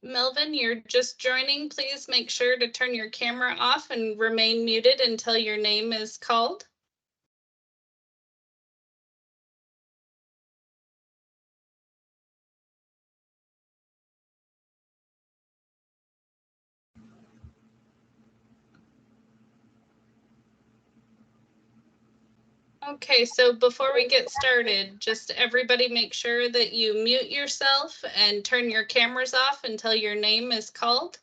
Melvin, you're just joining. Please make sure to turn your camera off and remain muted until your name is called. Okay, so before we get started, just everybody make sure that you mute yourself and turn your cameras off until your name is called.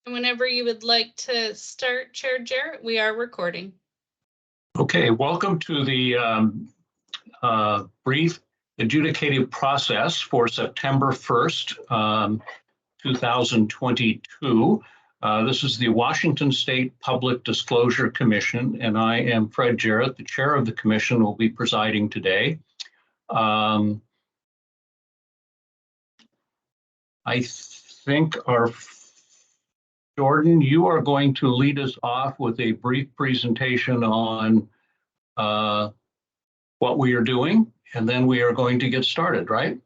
Whenever you would like to start, Chair Jarrett, we are recording. Okay, welcome to the brief adjudicative process for September 1st, 2022. This is the Washington State Public Disclosure Commission, and I am Fred Jarrett, the chair of the commission, will be presiding today. I think Jordan, you are going to lead us off with a brief presentation on what we are doing, and then we are going to get started, right?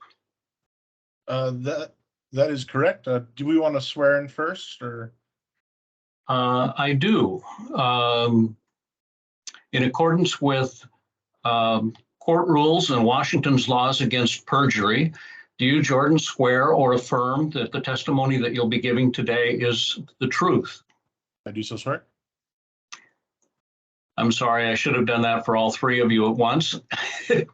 That is correct. Do we want to swear in first, or? I do. In accordance with court rules and Washington's laws against perjury, do you, Jordan, swear or affirm that the testimony that you'll be giving today is the truth? I do so swear. I'm sorry, I should have done that for all three of you at once.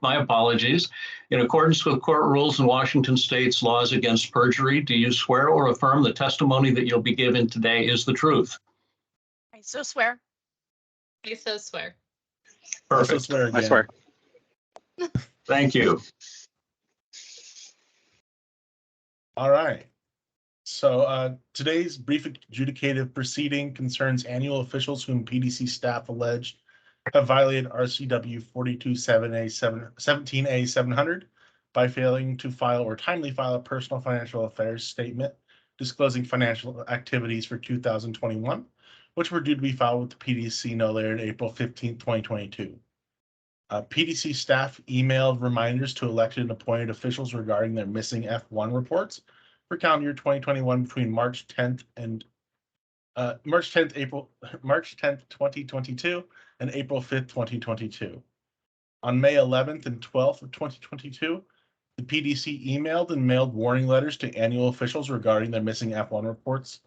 My apologies. In accordance with court rules and Washington State's laws against perjury, do you swear or affirm the testimony that you'll be giving today is the truth? I so swear. I so swear. Perfect. I so swear again. I swear. Thank you. All right. So today's brief adjudicative proceeding concerns annual officials whom PDC staff allege have violated RCW 427A700 by failing to file or timely file a personal financial affairs statement disclosing financial activities for 2021, which were due to be filed with the PDC no later than April 15, 2022. PDC staff emailed reminders to elected and appointed officials regarding their missing F1 reports for calendar year 2021 between March 10th, 2022 and April 5th, 2022. On May 11th and 12th of 2022, the PDC emailed and mailed warning letters to annual officials regarding their missing F1 reports,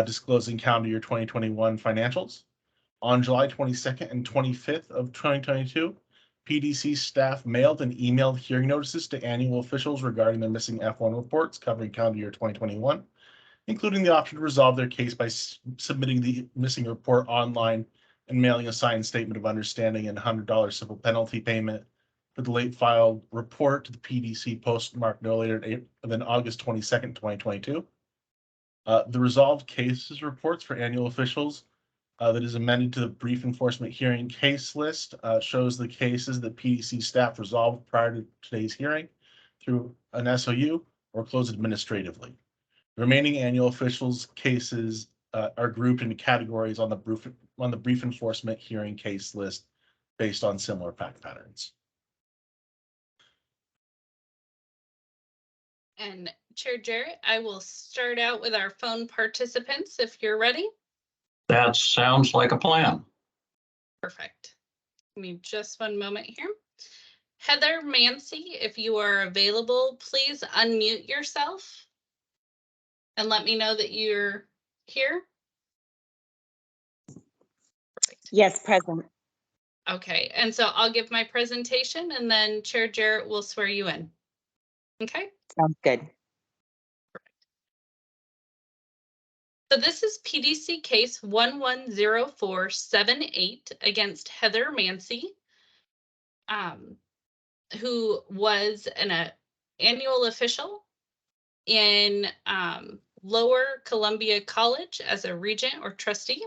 disclosing calendar year 2021 financials. On July 22nd and 25th of 2022, PDC staff mailed and emailed hearing notices to annual officials regarding their missing F1 reports covering calendar year 2021, including the option to resolve their case by submitting the missing report online and mailing a signed statement of understanding and $100 civil penalty payment for the late filed report to the PDC postmarked no later than August 22nd, 2022. The resolved cases reports for annual officials that is amended to the brief enforcement hearing case list shows the cases that PDC staff resolved prior to today's hearing through an SOU or closed administratively. The remaining annual officials cases are grouped into categories on the brief enforcement hearing case list based on similar fact patterns. And Chair Jarrett, I will start out with our phone participants if you're ready. That sounds like a plan. Perfect. Give me just one moment here. Heather Mancy, if you are available, please unmute yourself and let me know that you're here. Perfect. Yes, present. Okay, and so I'll give my presentation and then Chair Jarrett will swear you in. Okay? Sounds good. So this is PDC case 110478 against Heather Mancy, who was an annual official in Lower Columbia College as a regent or trustee.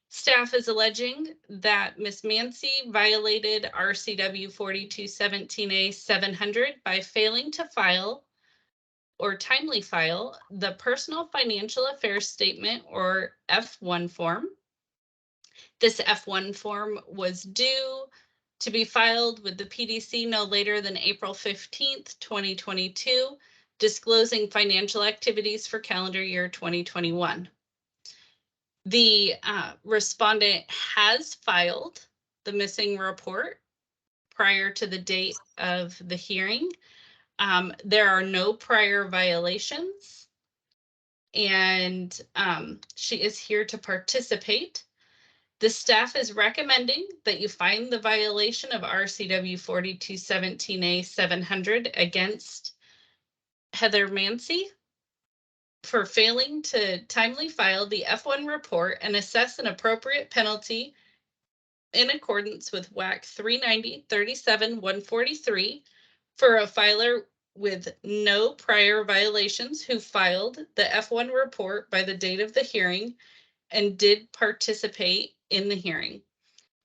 Staff is alleging that Ms. Mancy violated RCW 4217A 700 by failing to file or timely file the Personal Financial Affairs Statement, or F1 form. This F1 form was due to be filed with the PDC no later than April 15th, 2022, disclosing financial activities for calendar year 2021. The respondent has filed the missing report prior to the date of the hearing. There are no prior violations, and she is here to participate. The staff is recommending that you find the violation of RCW 4217A 700 against Heather Mancy for failing to timely file the F1 report and assess an appropriate penalty in accordance with WAC 390-37-143 for a filer with no prior violations who filed the F1 report by the date of the hearing and did participate in the hearing.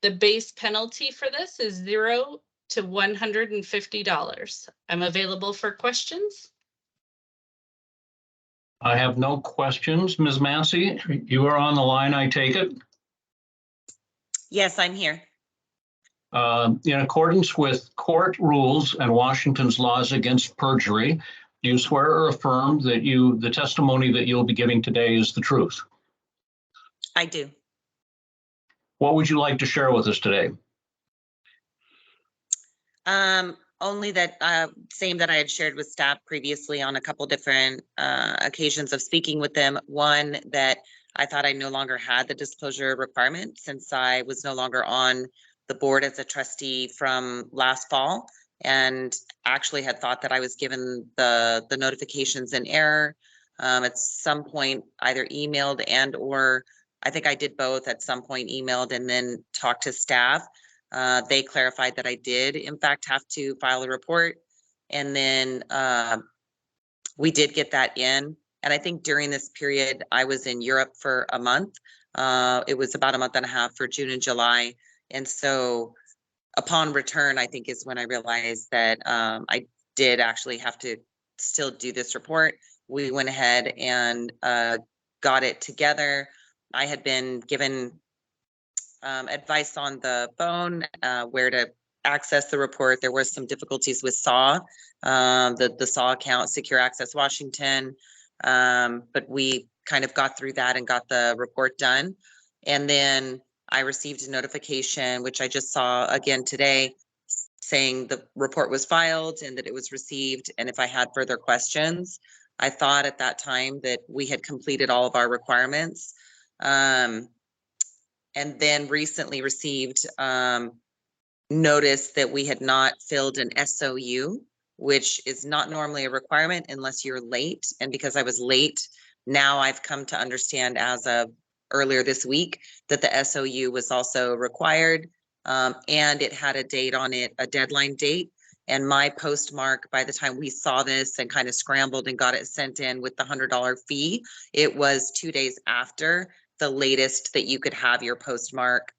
The base penalty for this is $0 to $150. I'm available for questions. I have no questions. Ms. Mancy, you are on the line, I take it. Yes, I'm here. In accordance with court rules and Washington's laws against perjury, do you swear or affirm that the testimony that you'll be giving today is the truth? I do. What would you like to share with us today? Only that same that I had shared with staff previously on a couple different occasions of speaking with them. One, that I thought I no longer had the disclosure requirement since I was no longer on the board as a trustee from last fall, and actually had thought that I was given the notifications in error. At some point, either emailed and or I think I did both at some point, emailed and then talked to staff. They clarified that I did, in fact, have to file a report. And then we did get that in. And I think during this period, I was in Europe for a month. It was about a month and a half for June and July. And so upon return, I think is when I realized that I did actually have to still do this report. We went ahead and got it together. I had been given advice on the phone where to access the report. There were some difficulties with SAW, the SAW account, Secure Access Washington, but we kind of got through that and got the report done. And then I received a notification, which I just saw again today, saying the report was filed and that it was received. And if I had further questions, I thought at that time that we had completed all of our requirements. And then recently received notice that we had not filled an SOU, which is not normally a requirement unless you're late. And because I was late, now I've come to understand as of earlier this week that the SOU was also required, and it had a date on it, a deadline date. And my postmark, by the time we saw this and kind of scrambled and got it sent in with the $100 fee, it was 2 days after the latest that you could have your postmark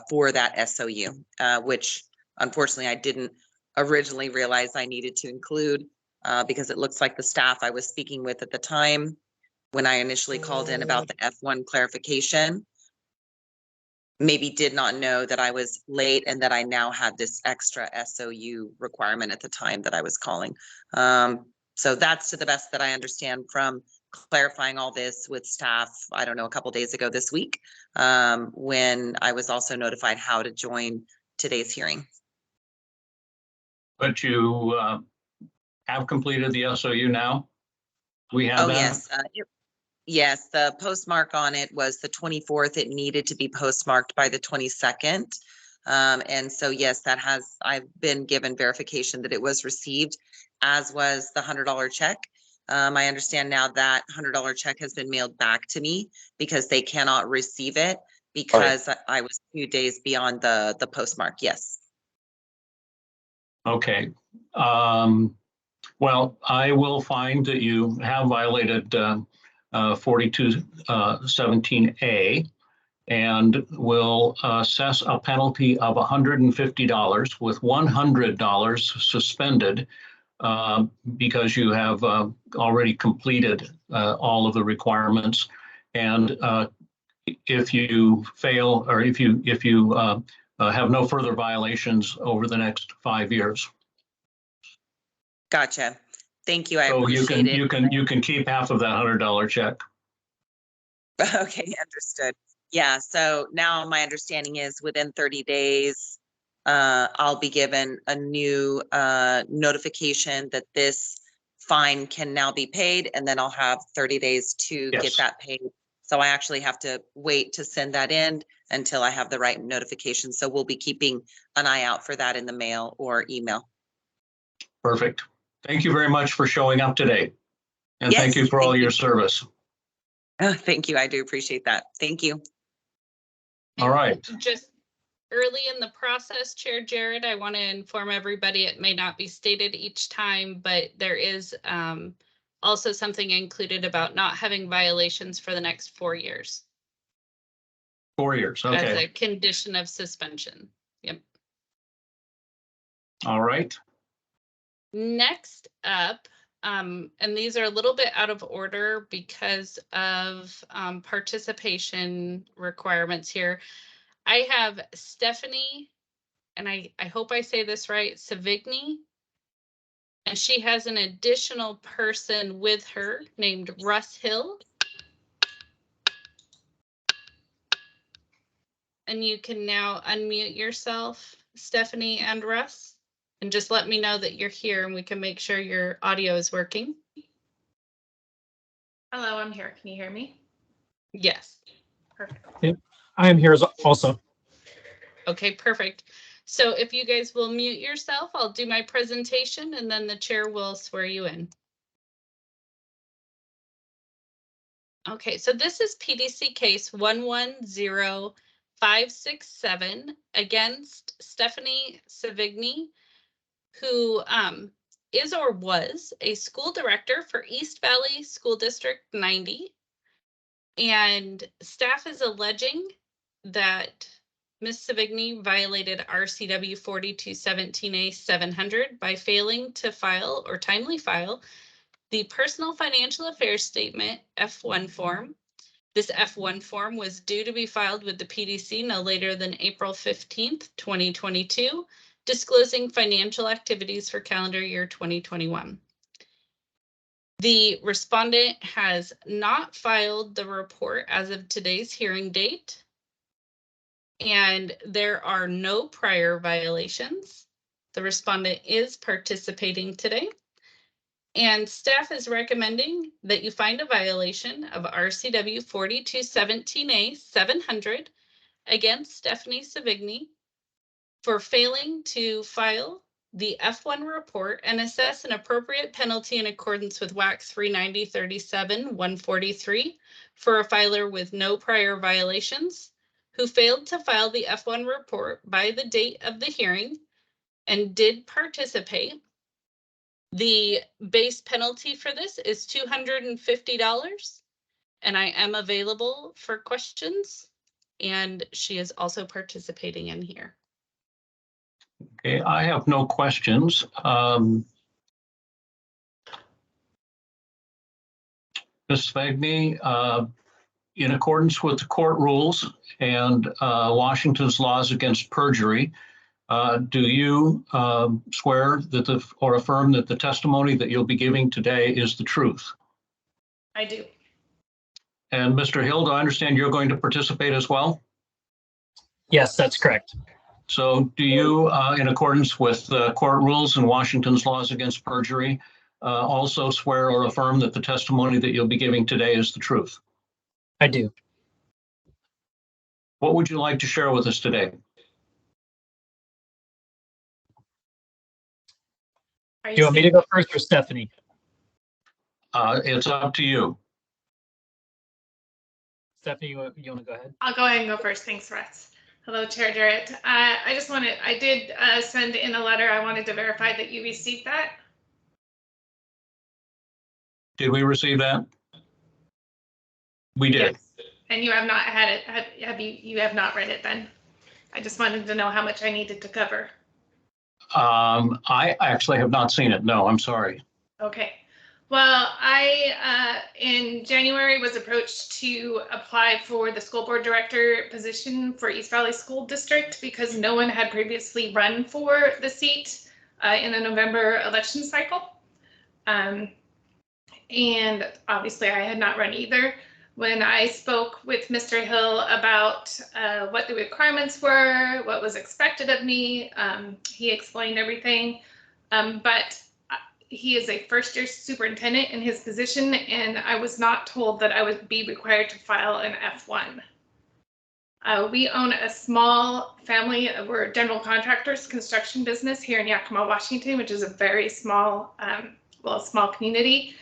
for that SOU, which unfortunately I didn't originally realize I needed to include because it looks like the staff I was speaking with at the time when I initially called in about the F1 clarification maybe did not know that I was late and that I now had this extra SOU requirement at the time that I was calling. So that's to the best that I understand from clarifying all this with staff, I don't know, a couple days ago this week, when I was also notified how to join today's hearing. But you have completed the SOU now? We have that? Yes. Yes, the postmark on it was the 24th. It needed to be postmarked by the 22nd. And so, yes, I've been given verification that it was received, as was the $100 check. I understand now that $100 check has been mailed back to me because they cannot receive it because I was 2 days beyond the postmark. Yes. Okay. Well, I will find that you have violated 4217A and will assess a penalty of $150 with $100 suspended because you have already completed all of the requirements. And if you fail, or if you have no further violations over the next 5 years. Gotcha. Thank you. I So appreciate it. you can keep half of that $100 check. Okay, understood. Yeah, so now my understanding is within 30 days, I'll be given a new notification that this fine can now be paid, and then I'll have 30 days to get Yes. that paid. So I actually have to wait to send that in until I have the right notification. So we'll be keeping an eye out for that in the mail or email. Perfect. Thank you very much for showing up today. And thank Yes, you for all thank your you. service. Thank you. I do appreciate that. Thank you. All right. Just early in the process, Chair Jared, I want to inform everybody, it may not be stated each time, but there is also something included about not having violations for the next 4 years 4 years. as Okay. a condition of suspension. Yep. All right. Next up, and these are a little bit out of order because of participation requirements here. I have Stephanie, and I hope I say this right, Savigny, and she has an additional person with her named Russ Hill. And you can now unmute yourself, Stephanie and Russ, and just let me know that you're here and we can make sure your audio is working. Hello, I'm here. Can you hear me? Yes. Perfect. I am here also. Okay, perfect. So if you guys will mute yourself, I'll do my presentation and then the chair will swear you in. Okay, so this is PDC case 110567 against Stephanie Savigny, who is or was a school director for East Valley School District 90. And staff is alleging that Ms. Savigny violated RCW 4217A 700 by failing to file or timely file the Personal Financial Affairs Statement F1 form. This F1 form was due to be filed with the PDC no later than April 15th, 2022, disclosing financial activities for calendar year 2021. The respondent has not filed the report as of today's hearing date, and there are no prior violations. The respondent is participating today. And staff is recommending that you find a violation of RCW 4217A 700 against Stephanie Savigny for failing to file the F1 report and assess an appropriate penalty in accordance with WAC 390.37.143 for a filer with no prior violations who failed to file the F1 report by the date of the hearing and did participate. The base penalty for this is $250, and I am available for questions, and she is also participating in here. Okay, I have no questions. Ms. Savigny, in accordance with the court rules and Washington's laws against perjury, do you swear that or affirm that the testimony that you'll be giving today is the truth? I do. And Mr. Hill, do I understand you're going to participate as well? Yes, that's correct. So do you, in accordance with court rules and Washington's laws against perjury, also swear or affirm that the testimony that you'll be giving today is the truth? I do. What would you like to share with us today? Are Do you want me to go first or Stephanie? It's up to you. Stephanie, you want to go ahead? I'll go ahead and go first. Thanks, Russ. Hello, Chair Jarrett. I did send in a letter. I wanted to verify that you received that. Did we receive that? We did. Yes. And you have not had it. You have not read it then? I just wanted to know how much I needed to cover. I actually have not seen it. No, I'm sorry. Okay. Well, I, in January, was approached to apply for the school board director position for East Valley School District because no one had previously run for the seat in the November election cycle. And obviously I had not run either. When I spoke with Mr. Hill about what the requirements were, what was expected of me, he explained everything. But he is a first-year superintendent in his position, and I was not told that I would be required to file an F1. We own a small family. We're general contractors, construction business here in Yakima, Washington, which is a very small, small community.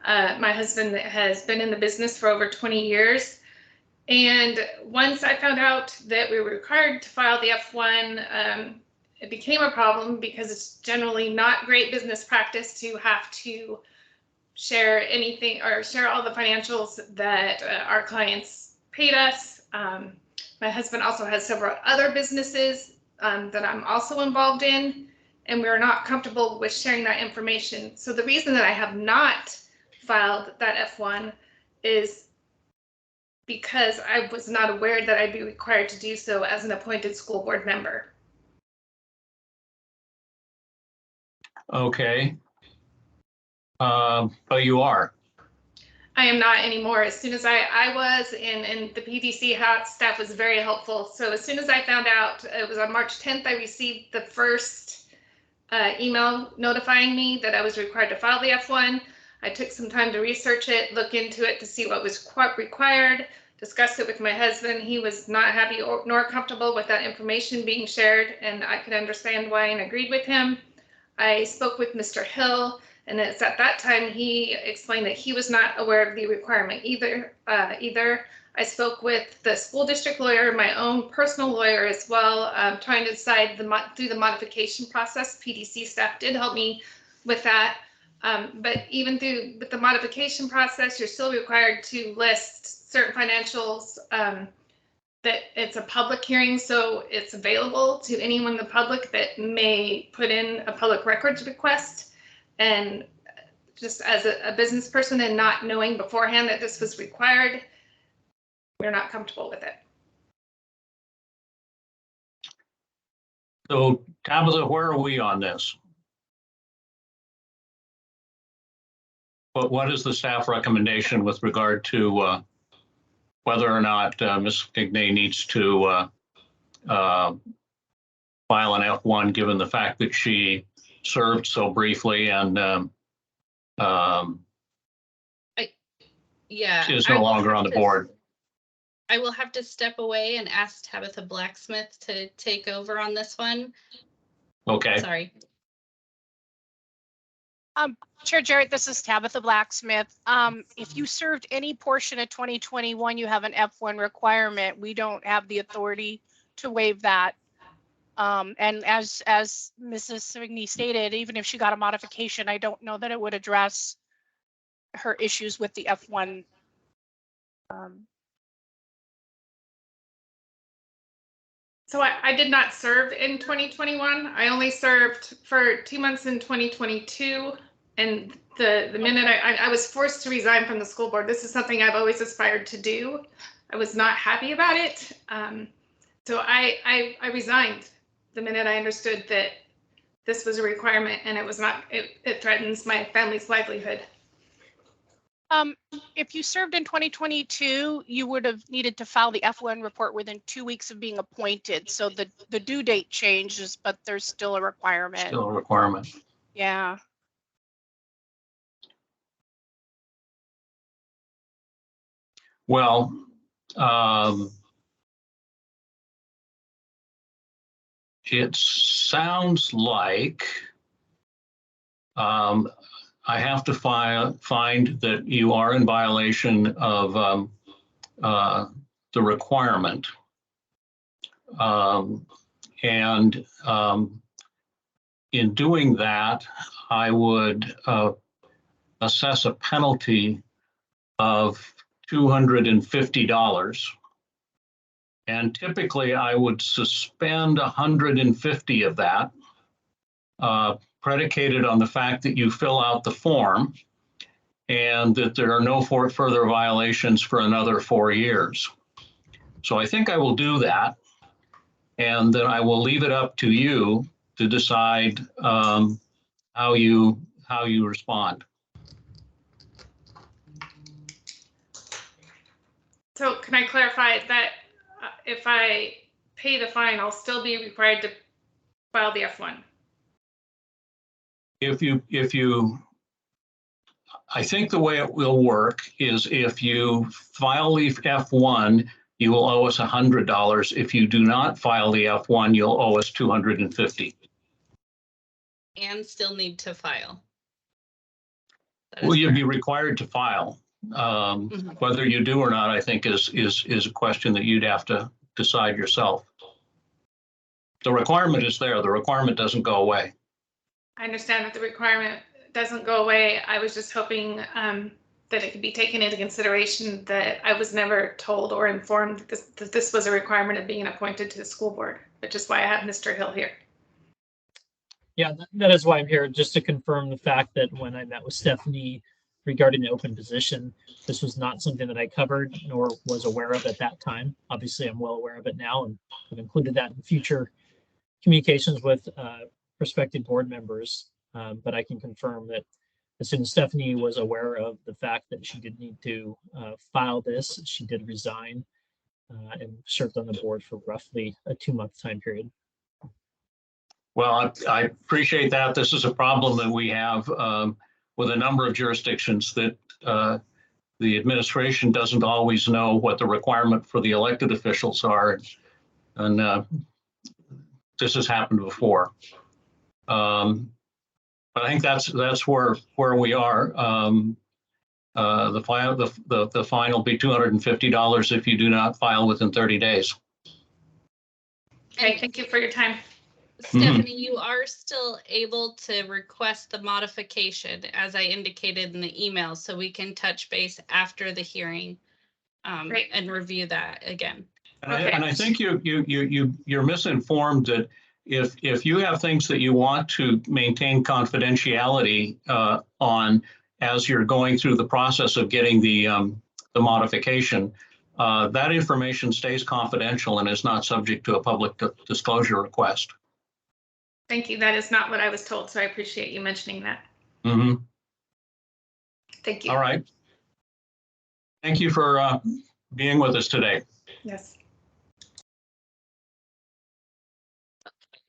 My husband has been in the business for over 20 years. And once I found out that we were required to file the F1, it became a problem because it's generally not great business practice to have to share anything or share all the financials that our clients paid us. My husband also has several other businesses that I'm also involved in, and we're not comfortable with sharing that information. So the reason that I have not filed that F1 is because I was not aware that I'd be required to do so as an appointed school board member. Okay. But you are. I am not anymore. As soon as I was in the PDC staff was very helpful. So as soon as I found out, it was on March 10th, I received the first email notifying me that I was required to file the F1. I took some time to research it, look into it to see what was required, discussed it with my husband. He was not happy nor comfortable with that information being shared, and I could understand why and agreed with him. I spoke with Mr. Hill, and it's at that time he explained that he was not aware of the requirement either. I spoke with the school district lawyer, my own personal lawyer as well, trying to decide through the modification process. PDC staff did help me with that. But even with the modification process, you're still required to list certain financials, that it's a public hearing, so it's available to anyone in the public that may put in a public records request. And just as a business person and not knowing beforehand that this was required, we're not comfortable with it. So Tabitha, where are we on this? But what is the staff recommendation with regard to whether or not Ms. Fignay needs to file an F1 given the fact that she served so briefly and Yeah. is I no will longer have on the to- board? I will have to step away and ask Tabitha Blacksmith to take over on this one. Okay. Sorry. Chair Jarrett, this is Tabitha Blacksmith. If you served any portion of 2021, you have an F1 requirement. We don't have the authority to waive that. And as Mrs. Fignay stated, even if she got a modification, I don't know that it would address her issues with the F1. So I did not serve in 2021. I only served for 2 months in 2022. And the minute I was forced to resign from the school board. This is something I've always aspired to do. I was not happy about it. So I resigned the minute I understood that this was a requirement and it threatens my family's livelihood. If you served in 2022, you would have needed to file the F1 report within 2 weeks of being appointed. So the due date changes, but there's still a requirement. Still a requirement. Yeah. Well, it sounds like I have to find that you are in violation of the requirement. In doing that, I would assess a penalty of $250. And typically I would suspend 150 of that, predicated on the fact that you fill out the form and that there are no further violations for another 4 years. So I think I will do that. And then I will leave it up to you to decide how you respond. So can I clarify that if I pay the fine, I'll still be required to file the F1? I think the way it will work is if you file the F1, you will owe us $100. If you do not file the F1, you'll owe us $250. And still need to file. Well, you'd be required to file. Mm-hmm. Whether you do or not, I think is a question that you'd have to decide yourself. The requirement is there. The requirement doesn't go away. I understand that the requirement doesn't go away. I was just hoping that it could be taken into consideration that I was never told or informed that this was a requirement of being appointed to the school board, which is why I have Mr. Hill here. Yeah, that is why I'm here, just to confirm the fact that when I met with Stephanie regarding the open position, this was not something that I covered nor was aware of at that time. Obviously, I'm well aware of it now, and I've included that in future communications with prospective board members. But I can confirm that as soon as Stephanie was aware of the fact that she did need to file this, she did resign and served on the board for roughly a 2-month time period. Well, I appreciate that. This is a problem that we have with a number of jurisdictions, that the administration doesn't always know what the requirement for the elected officials are. And this has happened before. But I think that's where we are. The fine will be $250 if you do not file within 30 days. Okay, thank you for your time. Stephanie, you are still able to request the modification, as I indicated in the email, so we can touch base after the hearing and review that again. And I think you're misinformed that if you have things that you want to maintain confidentiality on as you're going through the process of getting the modification, that information stays confidential and is not subject to a public disclosure request. Thank you. That is not what I was told, so I appreciate you mentioning that. Mm-hmm. Thank you. All right. Thank you for being with us today. Yes.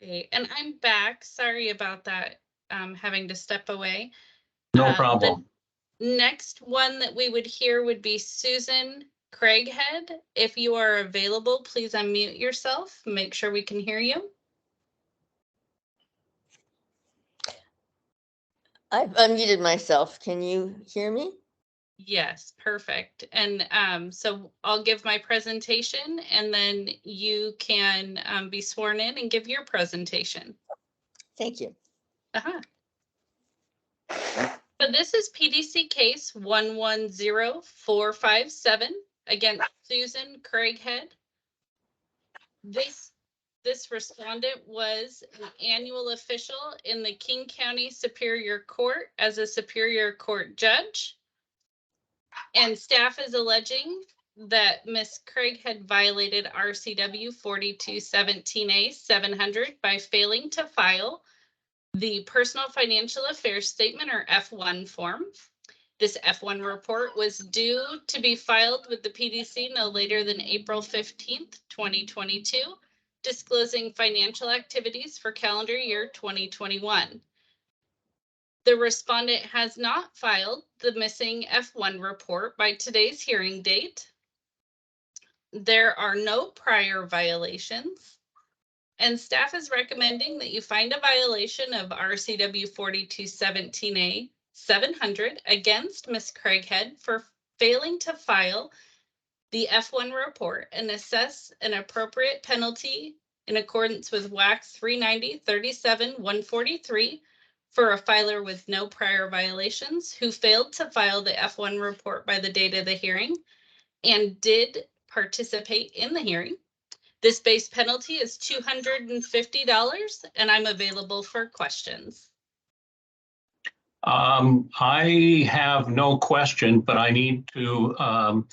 Okay, and I'm back. Sorry about that, having to step away. No problem. The next one that we would hear would be Susan Craighead. If you are available, please unmute yourself. Make sure we can hear you. I've unmuted myself. Can you hear me? Yes, perfect. And so I'll give my presentation and then you can be sworn in and give your presentation. Thank you. So this is PDC case 110457 against Susan Craighead. This respondent was an annual official in the King County Superior Court as a Superior Court judge. And staff is alleging that Ms. Craighead violated RCW 4217A 700 by failing to file the Personal Financial Affairs Statement, or F1 form. This F1 report was due to be filed with the PDC no later than April 15th, 2022, disclosing financial activities for calendar year 2021. The respondent has not filed the missing F1 report by today's hearing date. There are no prior violations, and staff is recommending that you find a violation of RCW 4217A $700 against Ms. Craighead for failing to file the F1 report and assess an appropriate penalty in accordance with WAC 390-37-143 for a filer with no prior violations who failed to file the F1 report by the date of the hearing and did participate in the hearing. This base penalty is $250, and I'm available for questions. I have no question, but I need to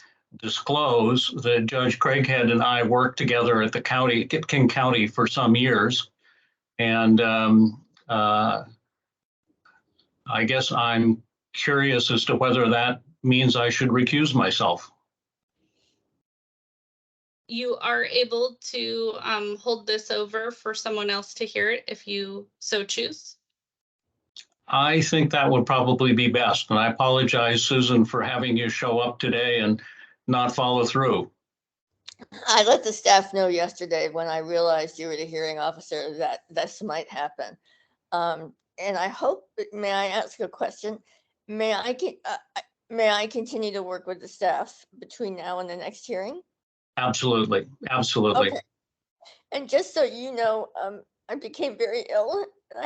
disclose that Judge Craighead and I worked together at the county, at King County, for some years. And I guess I'm curious as to whether that means I should recuse myself. You are able to hold this over for someone else to hear it if you so choose. I think that would probably be best. And I apologize, Susan, for having you show up today and not follow through. I let the staff know yesterday when I realized you were the hearing officer that this might happen. And I hope, may I ask a question? May I continue to work with the staff between now and the next hearing? Absolutely, absolutely. Okay. And just so you know, I became very ill and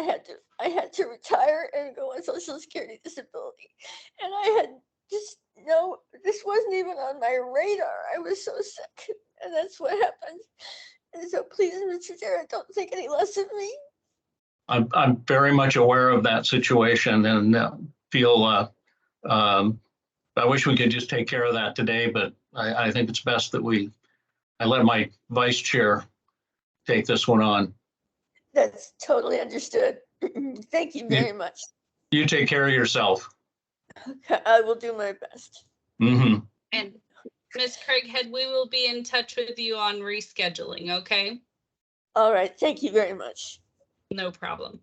I had to retire and go on Social Security disability. And I had just this wasn't even on my radar. I was so sick, and that's what happened. And so please, Mr. Jarrett, don't think any less of me. I'm very much aware of that situation and feel I wish we could just take care of that today, but I think it's best that I let my vice chair take this one on. That's totally understood. Thank you very much. You take care of yourself. Okay, I will do my best. Mm-hmm. And Ms. Craighead, we will be in touch with you on rescheduling, okay? All right, thank you very much. No problem.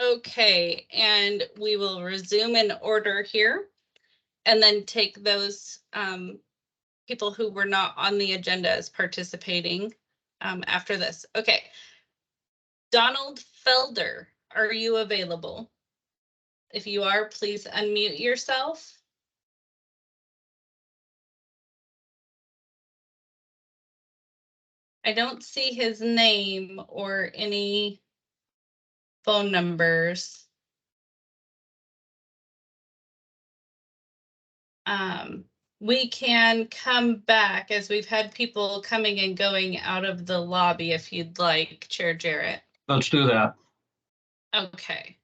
Okay, and we will resume in order here and then take those people who were not on the agenda as participating after this. Okay. Donald Felder, are you available? If you are, please unmute yourself. I don't see his name or any phone numbers. We can come back as we've had people coming and going out of the lobby if you'd like, Chair Jarrett. Let's do that. Okay.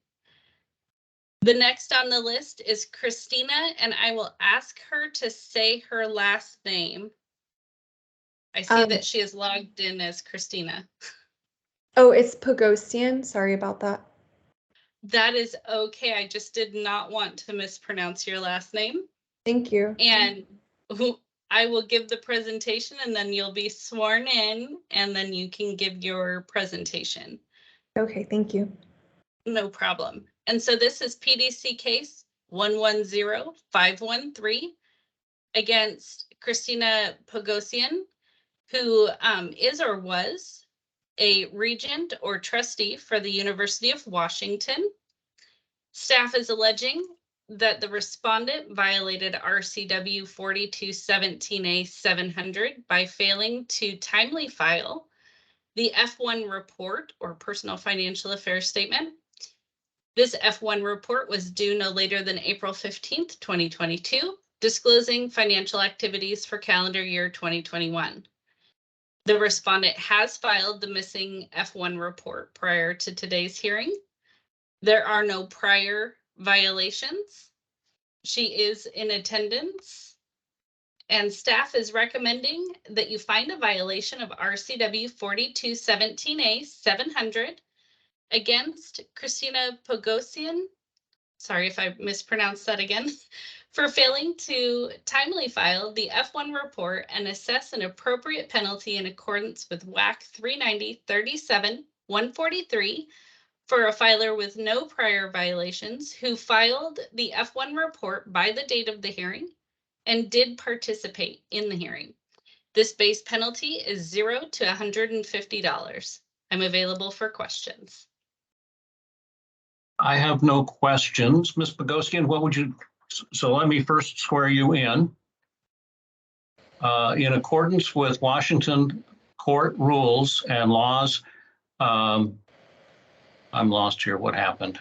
The next on the list is Christina, and I will ask her to say her last name. I see that she is logged in as Christina. Oh, it's Pogosian. Sorry about that. That is okay. I just did not want to mispronounce your last name. Thank you. And I will give the presentation and then you'll be sworn in and then you can give your presentation. Okay, thank you. No problem. And so this is PDC case 110513 against Christina Pogosian, who is or was a regent or trustee for the University of Washington. Staff is alleging that the respondent violated RCW 4217A-700 by failing to timely file the F1 report or personal financial affairs statement. This F1 report was due no later than April 15th, 2022, disclosing financial activities for calendar year 2021. The respondent has filed the missing F1 report prior to today's hearing. There are no prior violations. She is in attendance, and staff is recommending that you find a violation of RCW 4217A-700 against Christina Pogosian, sorry if I mispronounced that again, for failing to timely file the F1 report and assess an appropriate penalty in accordance with WAC 390-37-143 for a filer with no prior violations who filed the F1 report by the date of the hearing and did participate in the hearing. This base penalty is $0 to $150. I'm available for questions. I have no questions. Ms. Bogosian, what would you, so let me first swear you in. In accordance with Washington court rules and laws, I'm lost here. What happened?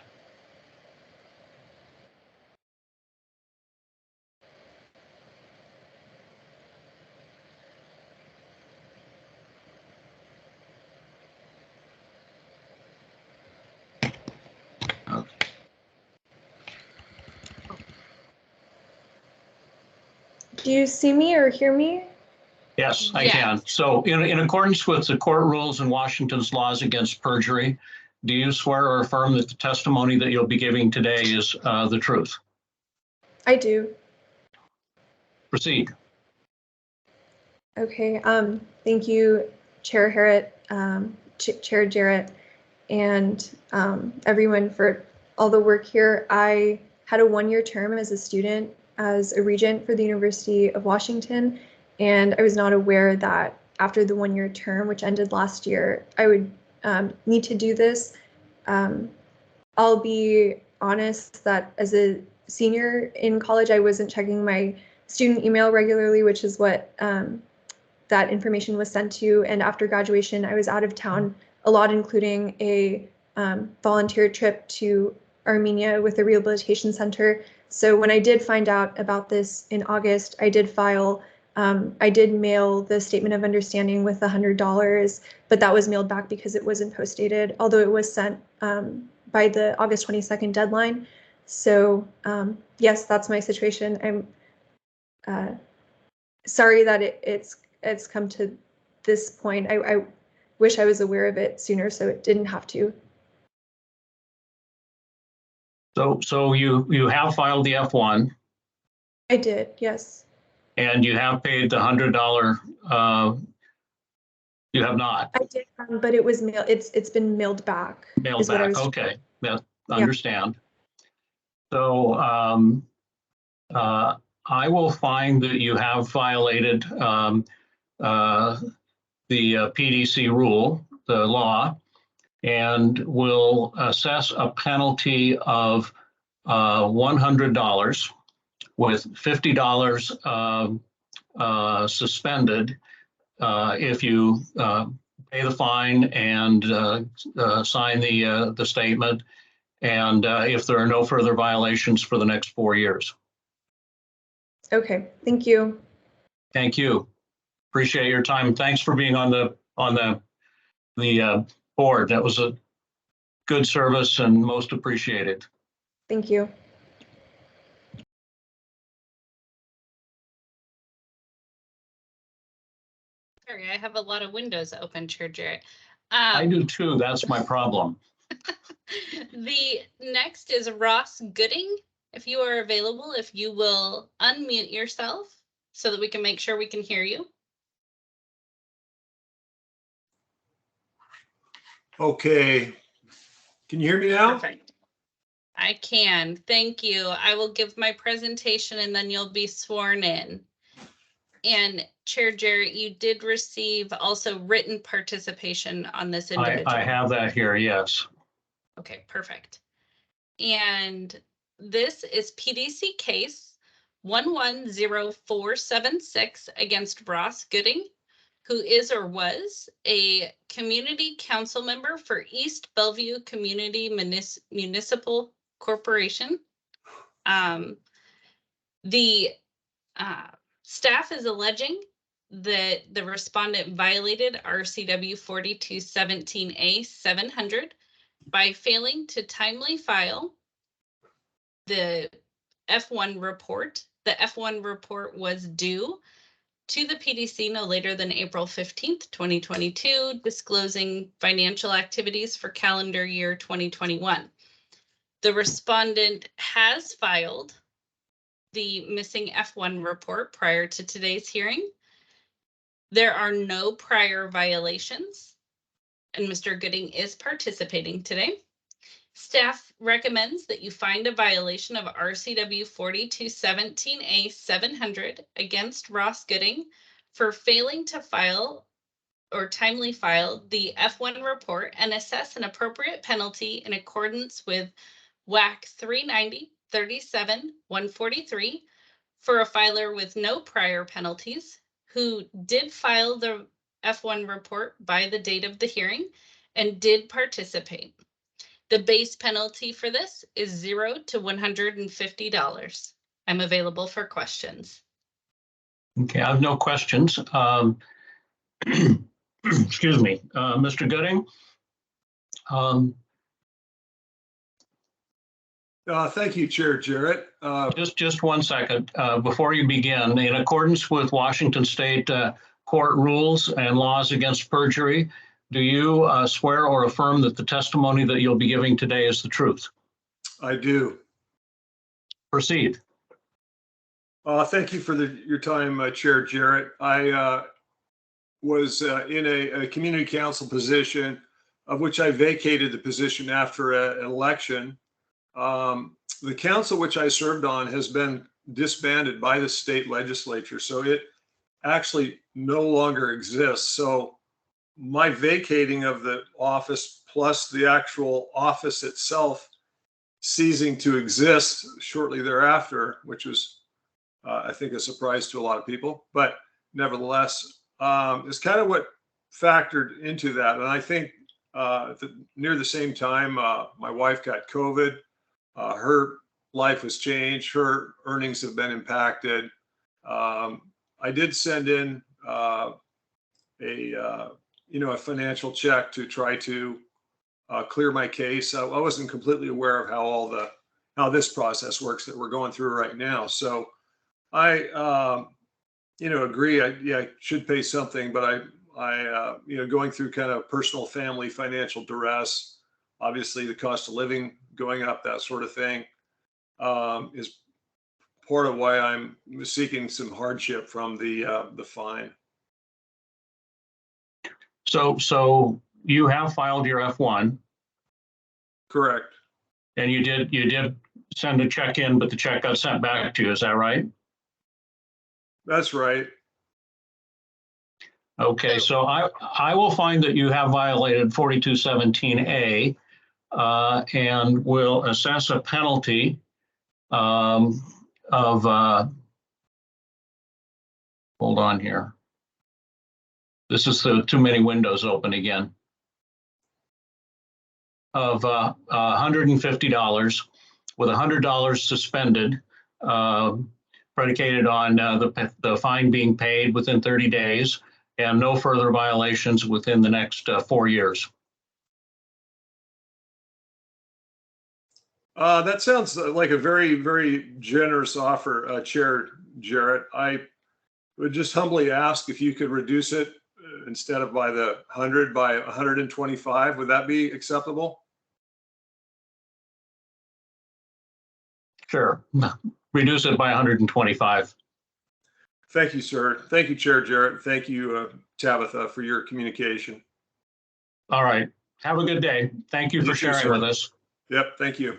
Do you see me or hear me? Yes, I Yes. can. So in accordance with the court rules and Washington's laws against perjury, do you swear or affirm that the testimony that you'll be giving today is the truth? I do. Proceed. Okay. Thank you, Chair Harrod, Chair Jarrett, and everyone for all the work here. I had a one-year term as a student as a regent for the University of Washington, and I was not aware that after the one-year term, which ended last year, I would need to do this. I'll be honest that as a senior in college, I wasn't checking my student email regularly, which is what that information was sent to. And after graduation, I was out of town a lot, including a volunteer trip to Armenia with a rehabilitation center. So when I did find out about this in August, I did mail the statement of understanding with $100, but that was mailed back because it wasn't post-dated, although it was sent by the August 22nd deadline. So yes, that's my situation. I'm sorry that it's come to this point. I wish I was aware of it sooner so it didn't have to. So you have filed the F1 I did, yes. and you have paid the $100. You have not I did, but it was mailed. It's been mailed back. mailed is what I back. was- Okay, yeah, understand. So I will find that you have violated the PDC rule, the law, and will assess a penalty of $100 with $50 suspended if you pay the fine and sign the statement, and if there are no further violations for the next 4 years. Okay, thank you. Thank you. Appreciate your time. Thanks for being on the board. That was a good service and most appreciated. Thank you. Sorry, I have a lot of windows open, Chair Jarrett. I do too. That's my problem. The next is Ross Gooding. If you are available, if you will unmute yourself so that we can make sure we can hear you. Okay. Can you hear me now? Perfect. I can. Thank you. I will give my presentation and then you'll be sworn in. And Chair Jarrett, you did receive also written participation on this individual. I have that here, yes. Okay, perfect. And this is PDC case 110476 against Ross Gooding, who is or was a community council member for East Bellevue Community Municipal Corporation. The staff is alleging that the respondent violated RCW 4217A 700 by failing to timely file the F1 report. The F1 report was due to the PDC no later than April 15th, 2022, disclosing financial activities for calendar year 2021. The respondent has filed the missing F1 report prior to today's hearing. There are no prior violations, and Mr. Gooding is participating today. Staff recommends that you find a violation of RCW 4217A 700 against Ross Gooding for failing to file or timely file the F1 report and assess an appropriate penalty in accordance with WAC 390, 37, 143 for a filer with no prior penalties who did file the F1 report by the date of the hearing and did participate. The base penalty for this is $0 to $150. I'm available for questions. Okay, I have no questions. Excuse me, Mr. Gooding. Thank you, Chair Jarrett. Just 1 second before you begin. In accordance with Washington State court rules and laws against perjury, do you swear or affirm that the testimony that you'll be giving today is the truth? I do. Proceed. Thank you for your time, Chair Jarrett. I was in a community council position of which I vacated the position after an election. The council which I served on has been disbanded by the state legislature, so it actually no longer exists. So my vacating of the office plus the actual office itself ceasing to exist shortly thereafter, which was, I think, a surprise to a lot of people, but nevertheless, is kind of what factored into that. And I think near the same time, my wife got COVID. Her life was changed. Her earnings have been impacted. I did send in a financial check to try to clear my case. I wasn't completely aware of how this process works that we're going through right now. So I agree. I should pay something, but I going through kind of personal, family, financial duress, obviously the cost of living going up, that sort of thing, is part of why I'm seeking some hardship from the fine. So you have filed your F1. Correct. And you did send a check in, but the check got sent back to you. Is that right? That's right. Okay, so I will find that you have violated 4217A and will assess a penalty of, hold on here. This is the too many windows open again. Of $150 with $100 suspended, predicated on the fine being paid within 30 days and no further violations within the next 4 years. That sounds like a very, very generous offer, Chair Jarrett. I would just humbly ask if you could reduce it instead of by the 100 by 125. Would that be acceptable? Sure. Reduce it by 125. Thank you, sir. Thank you, Chair Jarrett. Thank you, Tabitha, for your communication. All right. Have a good day. Thank you for sharing with us. Yep. Thank you.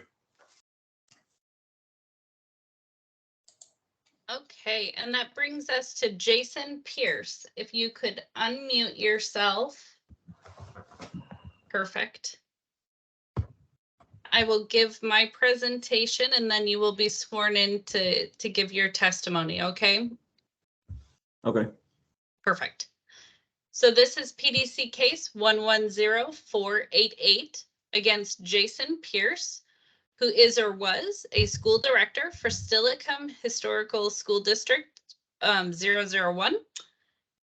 Okay, and that brings us to Jason Pierce. If you could unmute yourself. Perfect. I will give my presentation and then you will be sworn in to give your testimony, okay? Okay. Perfect. So this is PDC case 110488 against Jason Pierce, who is or was a school director for Steilacoom Historical School District 001.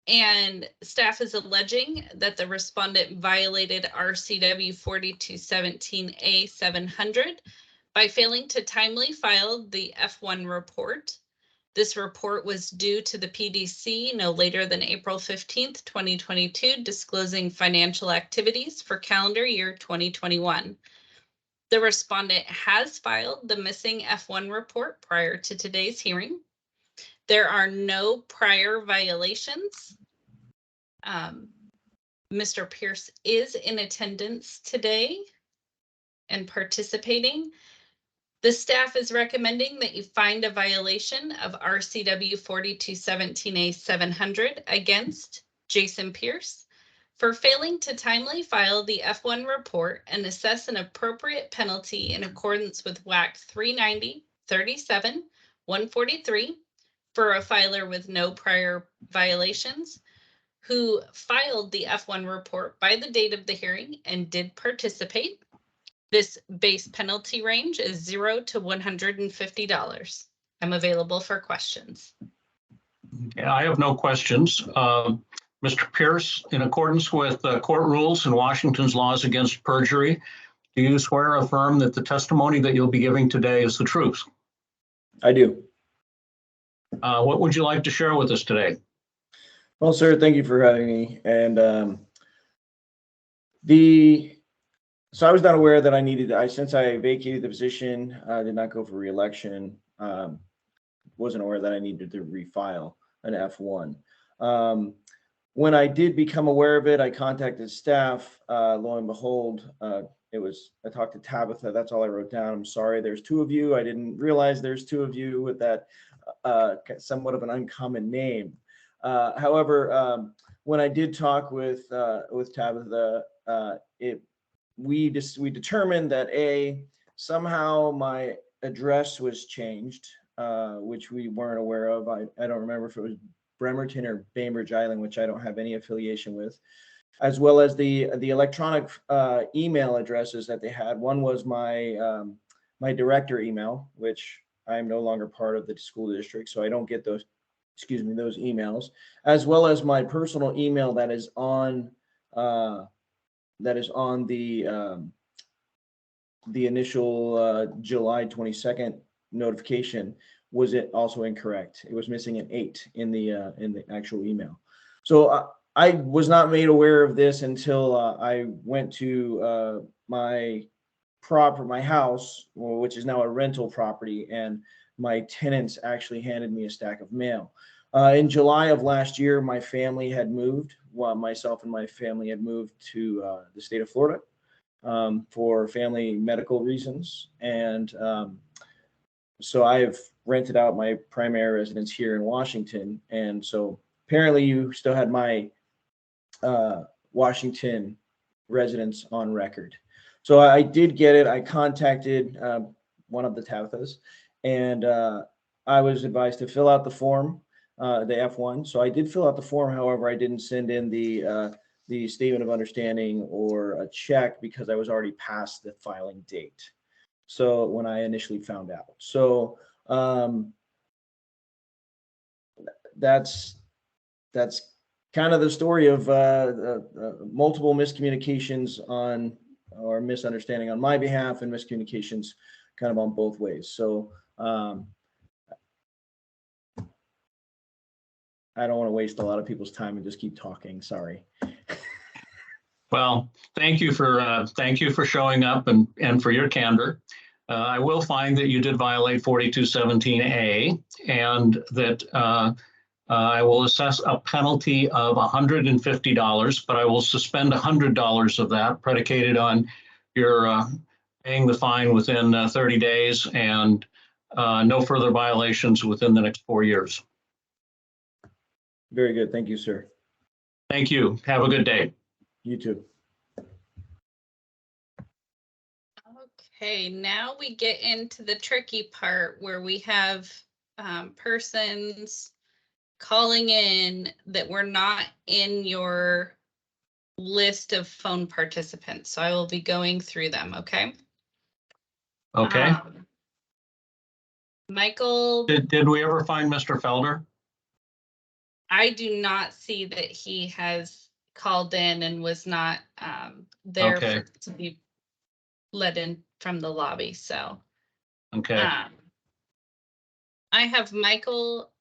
And staff is alleging that the respondent violated RCW 4217A 700 by failing to timely file the F1 report. This report was due to the PDC no later than April 15th, 2022, disclosing financial activities for calendar year 2021. The respondent has filed the missing F1 report prior to today's hearing. There are no prior violations. Mr. Pierce is in attendance today and participating. The staff is recommending that you find a violation of RCW 4217A 700 against Jason Pierce for failing to timely file the F1 report and assess an appropriate penalty in accordance with WAC 390-37-143 for a filer with no prior violations who filed the F1 report by the date of the hearing and did participate. This base penalty range is $0 to $150. I'm available for questions. Yeah, I have no questions. Mr. Pierce, in accordance with court rules and Washington's laws against perjury, do you swear or affirm that the testimony that you'll be giving today is the truth? I do. What would you like to share with us today? Well, sir, thank you for having me. And so I was not aware that I needed, since I vacated the position, I did not go for re-election. Wasn't aware that I needed to refile an F1. When I did become aware of it, I contacted staff. Lo and behold, I talked to Tabitha. That's all I wrote down. I'm sorry, there's two of you. I didn't realize there's two of you with that somewhat of an uncommon name. However, when I did talk with Tabitha, we determined that somehow my address was changed, which we weren't aware of. I don't remember if it was Bremerton or Bainbridge Island, which I don't have any affiliation with, as well as the electronic email addresses that they had. One was my my director email, which I am no longer part of the school district, so I don't get those emails, as well as my personal email that is on the initial July 22nd notification. Was it also incorrect? It was missing an 8 in the actual email. So I was not made aware of this until I went to my house, which is now a rental property, and my tenants actually handed me a stack of mail. In July of last year, my family had moved. Myself and my family had moved to the state of Florida for family medical reasons, and so I have rented out my primary residence here in Washington. And so apparently you still had my Washington residence on record. So I did get it. I contacted one of the Tabithas, and I was advised to fill out the form, the F1. So I did fill out the form. However, I didn't send in the statement of understanding or a check because I was already past the filing date. So when I initially found out, so that's kind of the story of multiple miscommunications or misunderstanding on my behalf, and miscommunications kind of on both ways. So I don't want to waste a lot of people's time and just keep talking. Sorry. Well, thank you for showing up and for your candor. I will find that you did violate 4217A, and that I will assess a penalty of $150, but I will suspend $100 of that predicated on your paying the fine within 30 days and no further violations within the next 4 years. Very good. Thank you, sir. Thank you. Have a good day. You too. Okay, now we get into the tricky part where we have persons calling in that were not in your list of phone participants. So I will be going through them, okay? Okay. Michael. Did we ever find Mr. Felder? I do not see that he has called in and was not there to be let in from the lobby. So, okay. I have Michael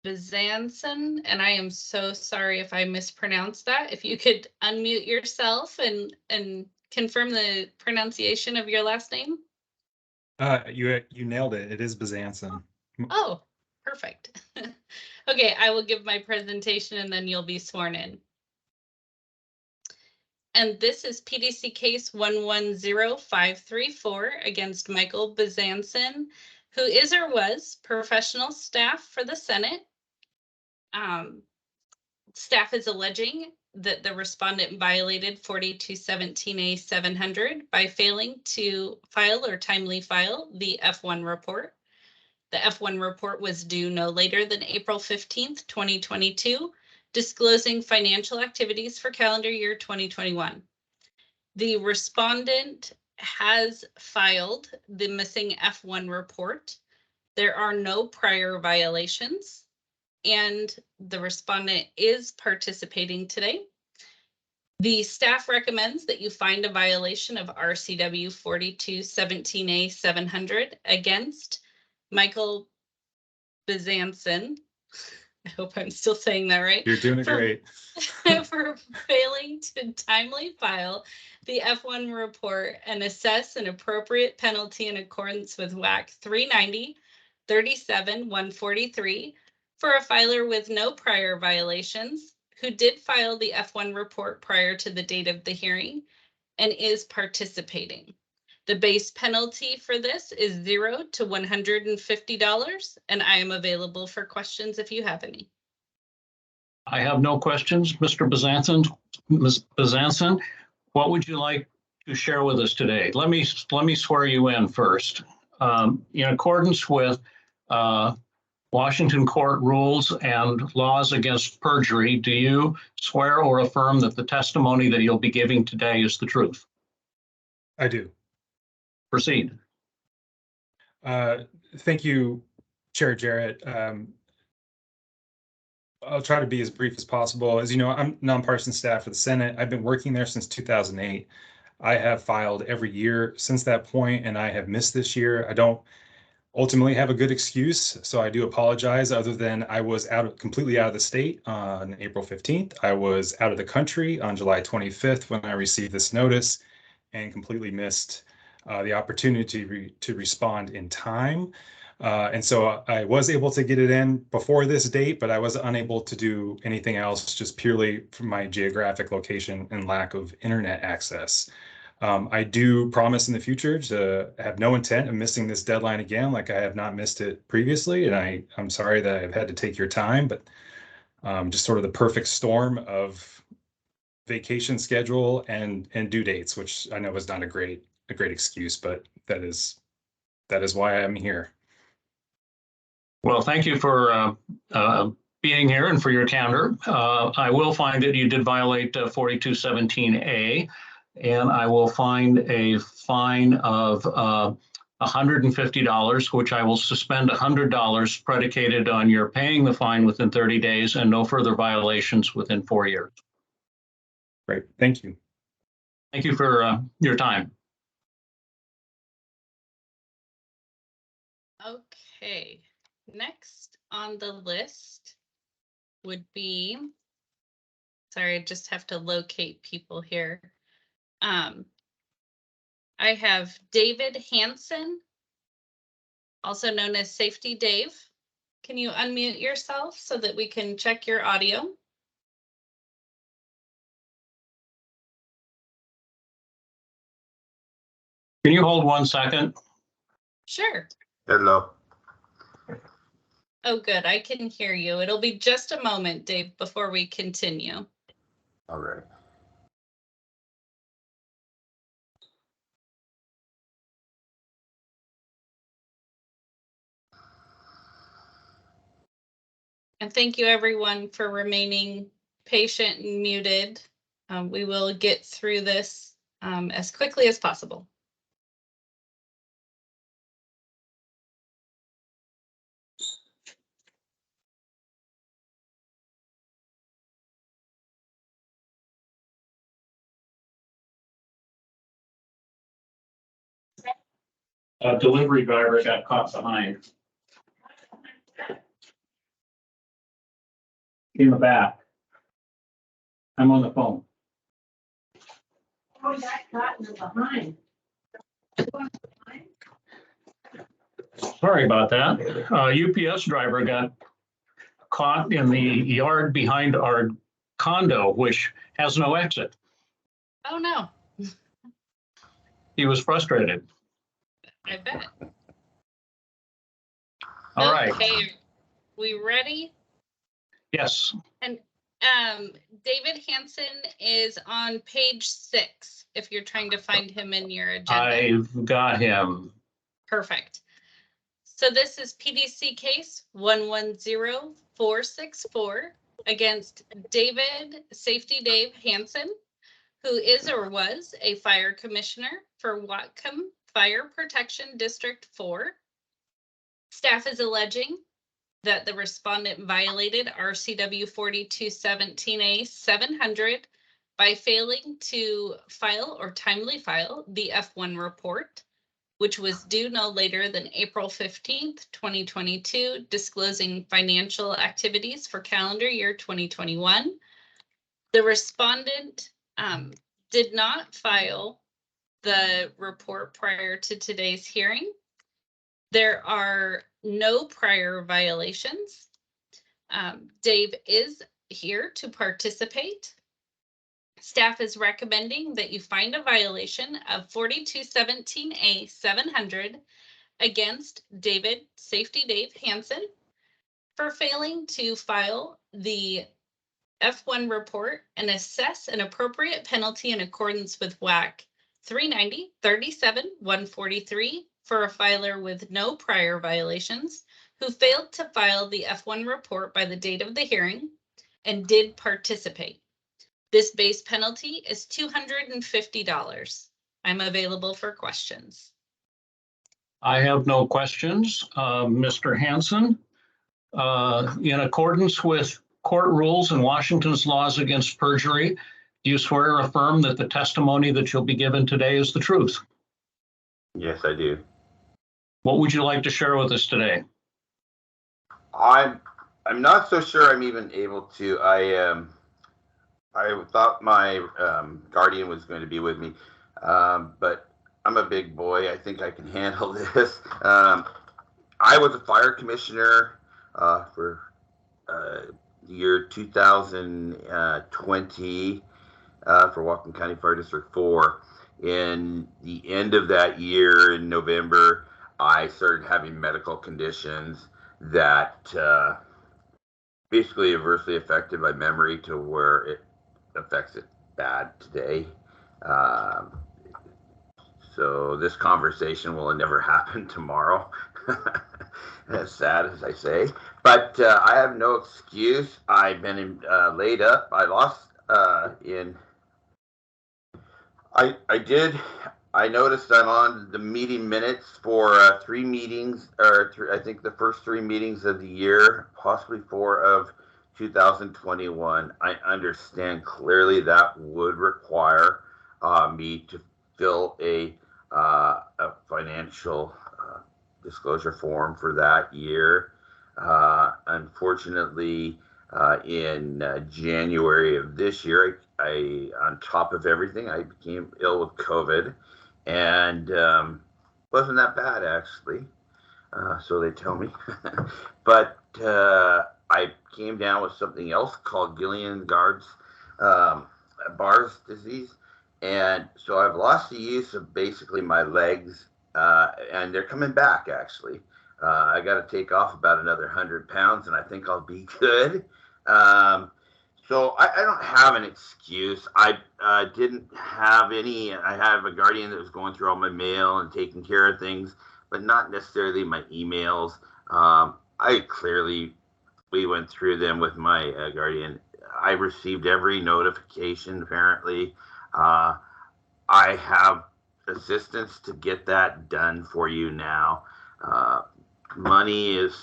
Bezanson, and I am so sorry if I mispronounced that. If you could unmute yourself and confirm the pronunciation of your last name. You nailed it. It is Bezanson. Oh, perfect. Okay, I will give my presentation and then you'll be sworn in. And this is PDC case 110534 against Michael Bezanson, who is or was professional staff for the Senate. Staff is alleging that the respondent violated 4217A 700 by failing to file or timely file the F1 report. The F1 report was due no later than April 15th, 2022, disclosing financial activities for calendar year 2021. The respondent has filed the missing F1 report. There are no prior violations, and the respondent is participating today. The staff recommends that you find a violation of RCW 4217A 700 against Michael Bezanson. I hope I'm still saying that right. You're doing it great. For failing to timely file the F1 report and assess an appropriate penalty in accordance with WAC 390 37 143 for a filer with no prior violations who did file the F1 report prior to the date of the hearing and is participating. The base penalty for this is $0 to $150, and I am available for questions if you have any. I have no questions. Mr. Bezanson, Ms. Bezanson, what would you like to share with us today? Let me swear you in first. In accordance with Washington court rules and laws against perjury, do you swear or affirm that the testimony that you'll be giving today is the truth? I do. Proceed. Thank you, Chair Jarrett. I'll try to be as brief as possible. As you know, I'm nonpartisan staff for the Senate. I've been working there since 2008. I have filed every year since that point, and I have missed this year. I don't ultimately have a good excuse, so I do apologize, other than I was completely out of the state on April 15th. I was out of the country on July 25th when I received this notice and completely missed the opportunity to respond in time. And so I was able to get it in before this date, but I was unable to do anything else just purely from my geographic location and lack of internet access. I do promise in the future to have no intent of missing this deadline again, like I have not missed it previously. And I'm sorry that I've had to take your time, but just sort of the perfect storm of vacation schedule and due dates, which I know is not a great excuse, but that is why I'm here. Well, thank you for being here and for your candor. I will find that you did violate 4217A, and I will find a fine of $150, which I will suspend $100 predicated on your paying the fine within 30 days and no further violations within 4 years. Great, thank you. Thank you for your time. Okay, next on the list would be, sorry, I just have to locate people here. I have David Hansen, also known as Safety Dave. Can you unmute yourself so that we can check your audio? Can you hold 1 second? Sure. Hello. Oh, good. I can hear you. It'll be just a moment, Dave, before we continue. All right. And thank you, everyone, for remaining patient and muted. We will get through this as quickly as possible. A delivery driver got caught behind. In the back. I'm on the phone. Oh, you got caught in the behind. Sorry about that. UPS driver got caught in the yard behind our condo, which has no exit. Oh, no. He was frustrated. I bet. All right. Okay, we ready? Yes. And David Hansen is on page 6, if you're trying to find him in your agenda. I've got him. Perfect. So this is PDC case 110464 against Safety Dave Hansen, who is or was a fire commissioner for Whatcom Fire Protection District 4. Staff is alleging that the respondent violated RCW 4217A 700 by failing to file or timely file the F1 report, which was due no later than April 15th, 2022, disclosing financial activities for calendar year 2021. The respondent did not file the report prior to today's hearing. There are no prior violations. Dave is here to participate. Staff is recommending that you find a violation of 4217A 700 against Safety Dave Hansen for failing to file the F1 report and assess an appropriate penalty in accordance with WAC 390-37-143 for a filer with no prior violations who failed to file the F1 report by the date of the hearing and did participate. This base penalty is $250. I'm available for questions. I have no questions. Mr. Hansen, in accordance with court rules and Washington's laws against perjury, do you swear or affirm that the testimony that you'll be given today is the truth? Yes, I do. What would you like to share with us today? I'm not so sure I'm even able to. I thought my guardian was going to be with me, but I'm a big boy. I think I can handle this. I was a fire commissioner for the year 2020 for Whatcom County Fire District 4. In the end of that year, in November, I started having medical conditions that basically adversely affected my memory to where it affects it bad today. So this conversation will never happen tomorrow, as sad as I say. But I have no excuse. I've been laid up. I lost I noticed I'm on the meeting minutes for 3 meetings, I think the first 3 meetings of the year, possibly 4 of 2021. I understand clearly that would require me to fill a financial disclosure form for that year. Unfortunately, in January of this year, I on top of everything, I became ill with COVID, and wasn't that bad actually, so they tell me. But I came down with something else called Guillain-Barré's disease, and so I've lost the use of basically my legs, and they're coming back actually. I got to take off about another 100 pounds, and I think I'll be good. So I don't have an excuse. I didn't have any. I have a guardian that was going through all my mail and taking care of things, but not necessarily my emails. We went through them with my guardian. I received every notification, apparently. I have assistance to get that done for you now. Money is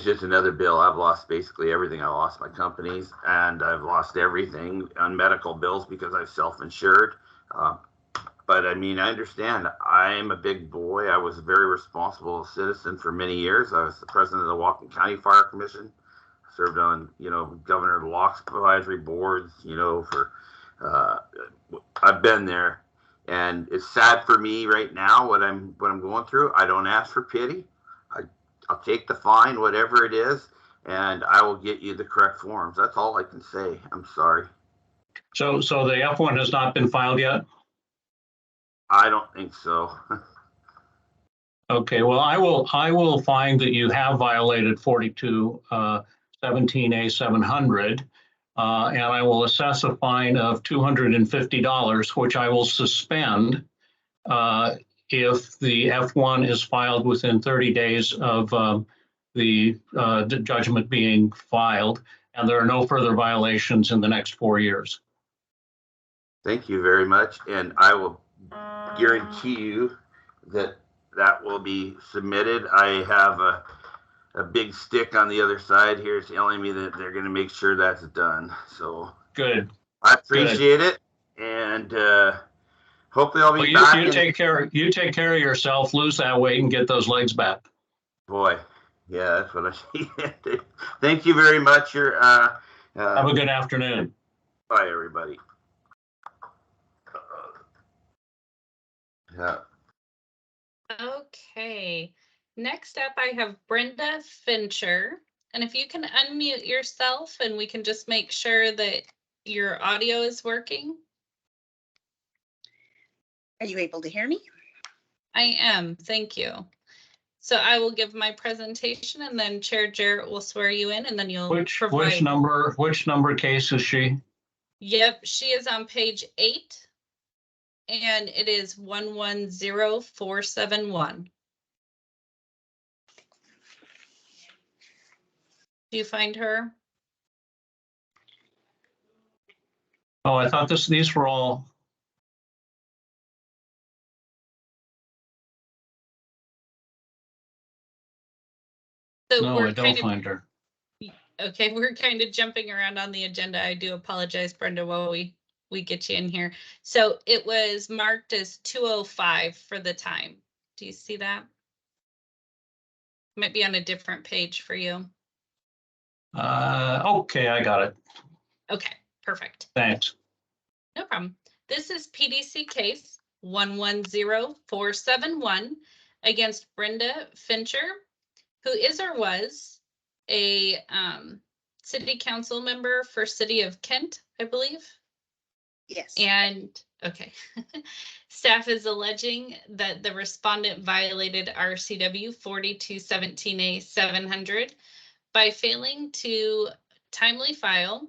just another bill. I've lost basically everything. I lost my companies, and I've lost everything on medical bills because I've self-insured. But I mean, I understand. I'm a big boy. I was a very responsible citizen for many years. I was the president of the Whatcom County Fire Commission. I served on, Governor Locke's advisory boards, for, I've been there, and it's sad for me right now what I'm going through. I don't ask for pity. I'll take the fine, whatever it is, and I will get you the correct forms. That's all I can say. I'm sorry. So the F1 has not been filed yet? I don't think so. Okay, well, I will find that you have violated 4217A 700. and I will assess a fine of $250, which I will suspend if the F1 is filed within 30 days of the judgment being filed, and there are no further violations in the next 4 years. Thank you very much, and I will guarantee you that that will be submitted. I have a big stick on the other side here telling me that they're going to make sure that's done. So good. I appreciate it, and hopefully I'll be back. You take care of yourself, lose that weight, and get those legs back. Boy, yeah, that's what I see. Thank you very much. Have a good afternoon. Bye, everybody. Yeah. Okay, next up I have Brenda Fincher. And if you can unmute yourself and we can just make sure that your audio is working. Are you able to hear me? I am, thank you. So I will give my presentation and then Chair Jarrett will swear you in and then you'll Which number case is she? Yep, she is on page 8. And it is 110471. Do you find her? Oh, I thought these were all. So no, I don't find her. Okay, we're kind of jumping around on the agenda. I do apologize, Brenda, while we get you in here. So it was marked as 2:05 for the time. Do you see that? Might be on a different page for you. Okay, I got it. Okay, perfect. Thanks. No problem. This is PDC case 110471 against Brenda Fincher, who is or was a city council member for City of Kent, I believe. Yes. And okay, staff is alleging that the respondent violated RCW 4217A 700 by failing to timely file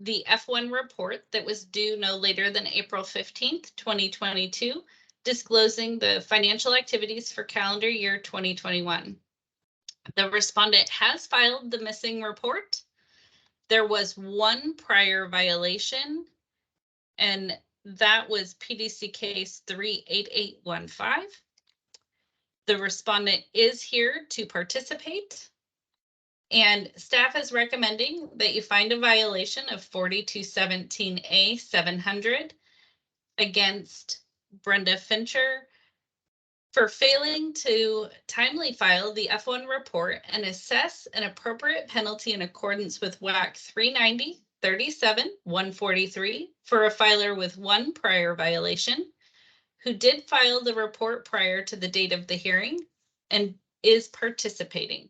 the F1 report that was due no later than April 15th, 2022, disclosing the financial activities for calendar year 2021. The respondent has filed the missing report. There was one prior violation, and that was PDC case 38815. The respondent is here to participate, and staff is recommending that you find a violation of 4217A 700 against Brenda Fincher for failing to timely file the F1 report and assess an appropriate penalty in accordance with WAC 390-37-143 for a filer with one prior violation who did file the report prior to the date of the hearing and is participating.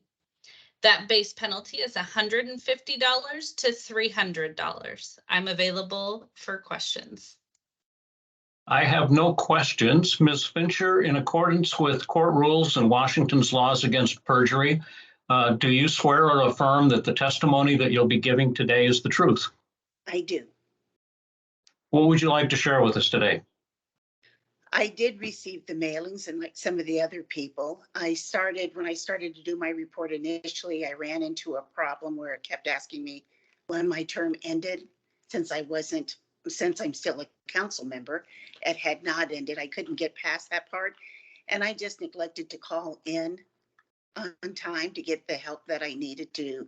That base penalty is $150 to $300. I'm available for questions. I have no questions. Ms. Fincher, in accordance with court rules and Washington's laws against perjury, do you swear or affirm that the testimony that you'll be giving today is the truth? I do. What would you like to share with us today? I did receive the mailings, and like some of the other people, when I started to do my report initially, I ran into a problem where it kept asking me when my term ended. Since I'm still a council member, it had not ended. I couldn't get past that part. And I just neglected to call in on time to get the help that I needed to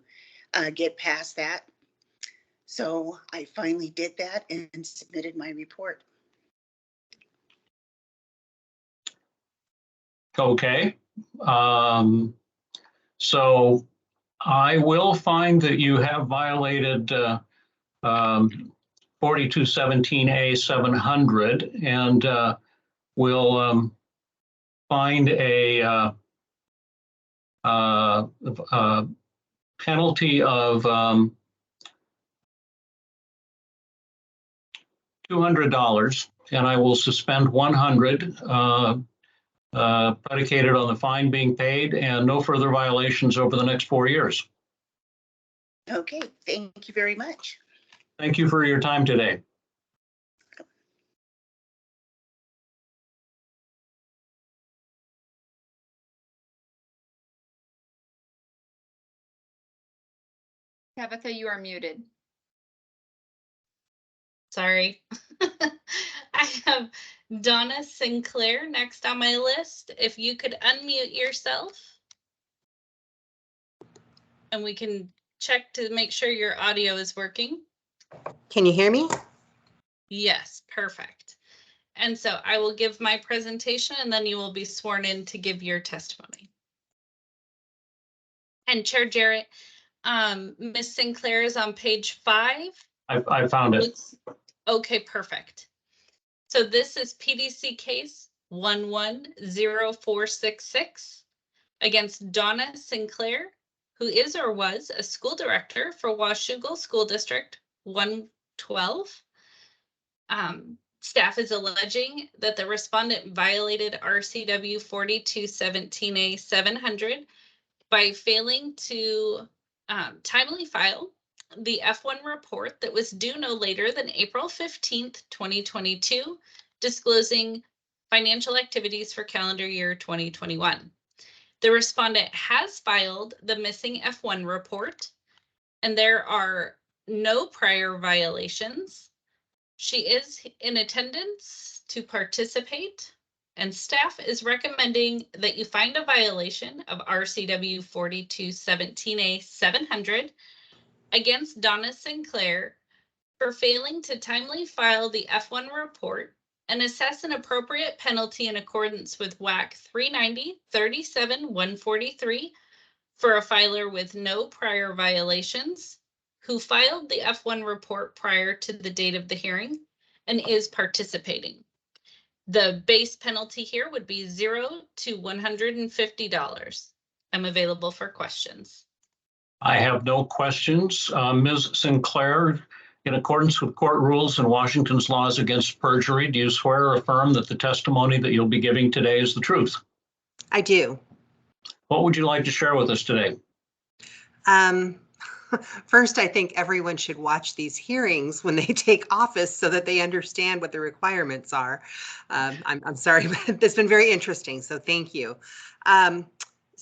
get past that. So I finally did that and submitted my report. Okay. So I will find that you have violated 4217A 700 and we'll find a penalty of $200, and I will suspend 100 predicated on the fine being paid and no further violations over the next 4 years. Okay, thank you very much. Thank you for your time today. Tabitha, you are muted. Sorry. I have Donna Sinclair next on my list. If you could unmute yourself. And we can check to make sure your audio is working. Can you hear me? Yes, perfect. And so I will give my presentation and then you will be sworn in to give your testimony. And Chair Jarrett, Ms. Sinclair is on page 5. I found it. Okay, perfect. So this is PDC case 110466 against Donna Sinclair, who is or was a school director for Washougal School District 112. Staff is alleging that the respondent violated RCW 4217A 700 by failing to timely file the F1 report that was due no later than April 15th, 2022, disclosing financial activities for calendar year 2021. The respondent has filed the missing F1 report, and there are no prior violations. She is in attendance to participate, and staff is recommending that you find a violation of RCW 4217A 700 against Donna Sinclair for failing to timely file the F1 report and assess an appropriate penalty in accordance with WAC 390-37-143 for a filer with no prior violations who filed the F1 report prior to the date of the hearing and is participating. The base penalty here would be $0 to $150. I'm available for questions. I have no questions. Ms. Sinclair, in accordance with court rules and Washington's laws against perjury, do you swear or affirm that the testimony that you'll be giving today is the truth? I do. What would you like to share with us today? First, I think everyone should watch these hearings when they take office so that they understand what the requirements are. I'm sorry, but it's been very interesting, so thank you.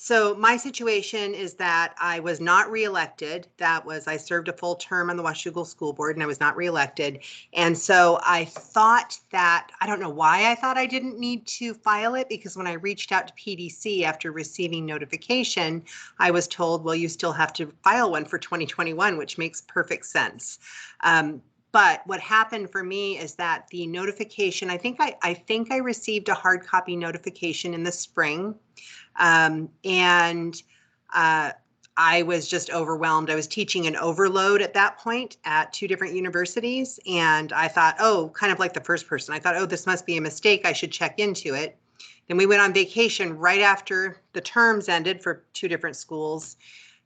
So my situation is that I was not reelected. I served a full term on the Washougal School Board and I was not reelected. And so I thought that, I don't know why I thought I didn't need to file it, because when I reached out to PDC after receiving notification, I was told, well, you still have to file one for 2021, which makes perfect sense. But what happened for me is that the notification, I think I received a hard copy notification in the spring. I was just overwhelmed. I was teaching an overload at that point at 2 different universities. And I thought, oh, kind of like the first person, I thought, oh, this must be a mistake. I should check into it. Then we went on vacation right after the terms ended for 2 different schools.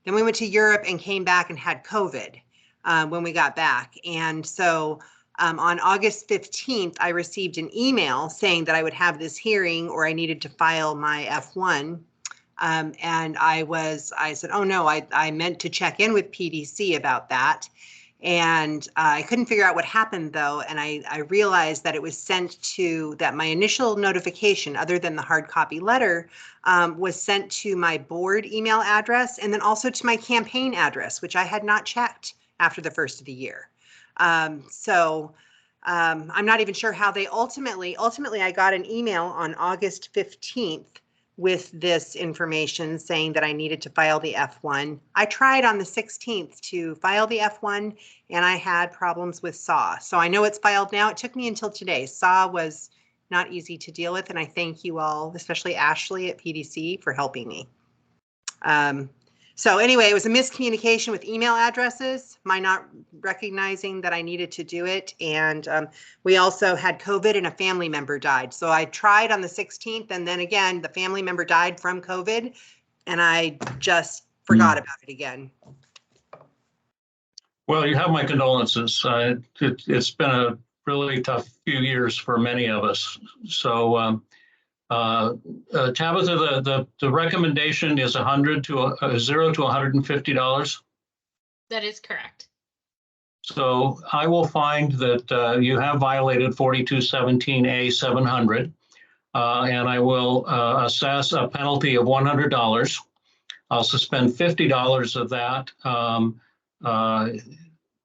Then we went to Europe and came back and had COVID when we got back. And so on August 15th, I received an email saying that I would have this hearing or I needed to file my F1. And I said, oh no, I meant to check in with PDC about that. And I couldn't figure out what happened though. And I realized that it was sent to, that my initial notification, other than the hard copy letter, was sent to my board email address and then also to my campaign address, which I had not checked after the first of the year. I'm not even sure how they ultimately I got an email on August 15th with this information saying that I needed to file the F1. I tried on the 16th to file the F1 and I had problems with SAW. So I know it's filed now. It took me until today. SAW was not easy to deal with, and I thank you all, especially Ashley at PDC, for helping me. So anyway, it was a miscommunication with email addresses, my not recognizing that I needed to do it. And we also had COVID and a family member died. So I tried on the 16th and then again, the family member died from COVID and I just forgot about it again. Well, you have my condolences. It's been a really tough few years for many of us. So Tabitha, the recommendation is $0 to $150. That is correct. So I will find that you have violated 4217A 700, and I will assess a penalty of $100. I'll suspend $50 of that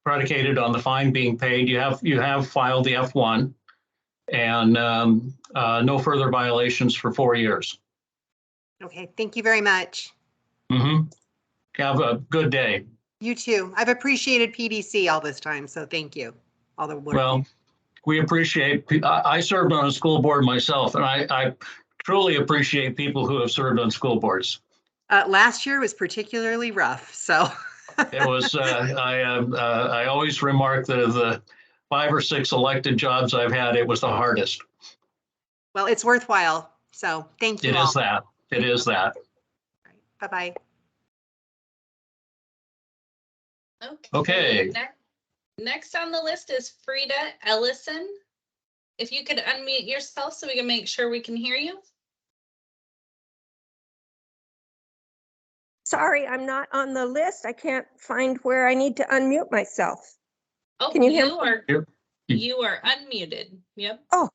predicated on the fine being paid. You have filed the F1, and no further violations for 4 years. Okay, thank you very much. Have a good day. You too. I've appreciated PDC all this time, so thank you. All the work. Well, we appreciate, I served on a school board myself, and I truly appreciate people who have served on school boards. Last year was particularly rough, so. It was, I always remark that of the 5 or 6 elected jobs I've had, it was the hardest. Well, it's worthwhile, so thank you It all. is that. It is that. Bye-bye. Okay. Next on the list is Frida Ellison. If you could unmute yourself so we can make sure we can hear you. Sorry, I'm not on the list. I can't find where I need to unmute myself. Oh, Can you hear me? You are unmuted. Yep. Oh,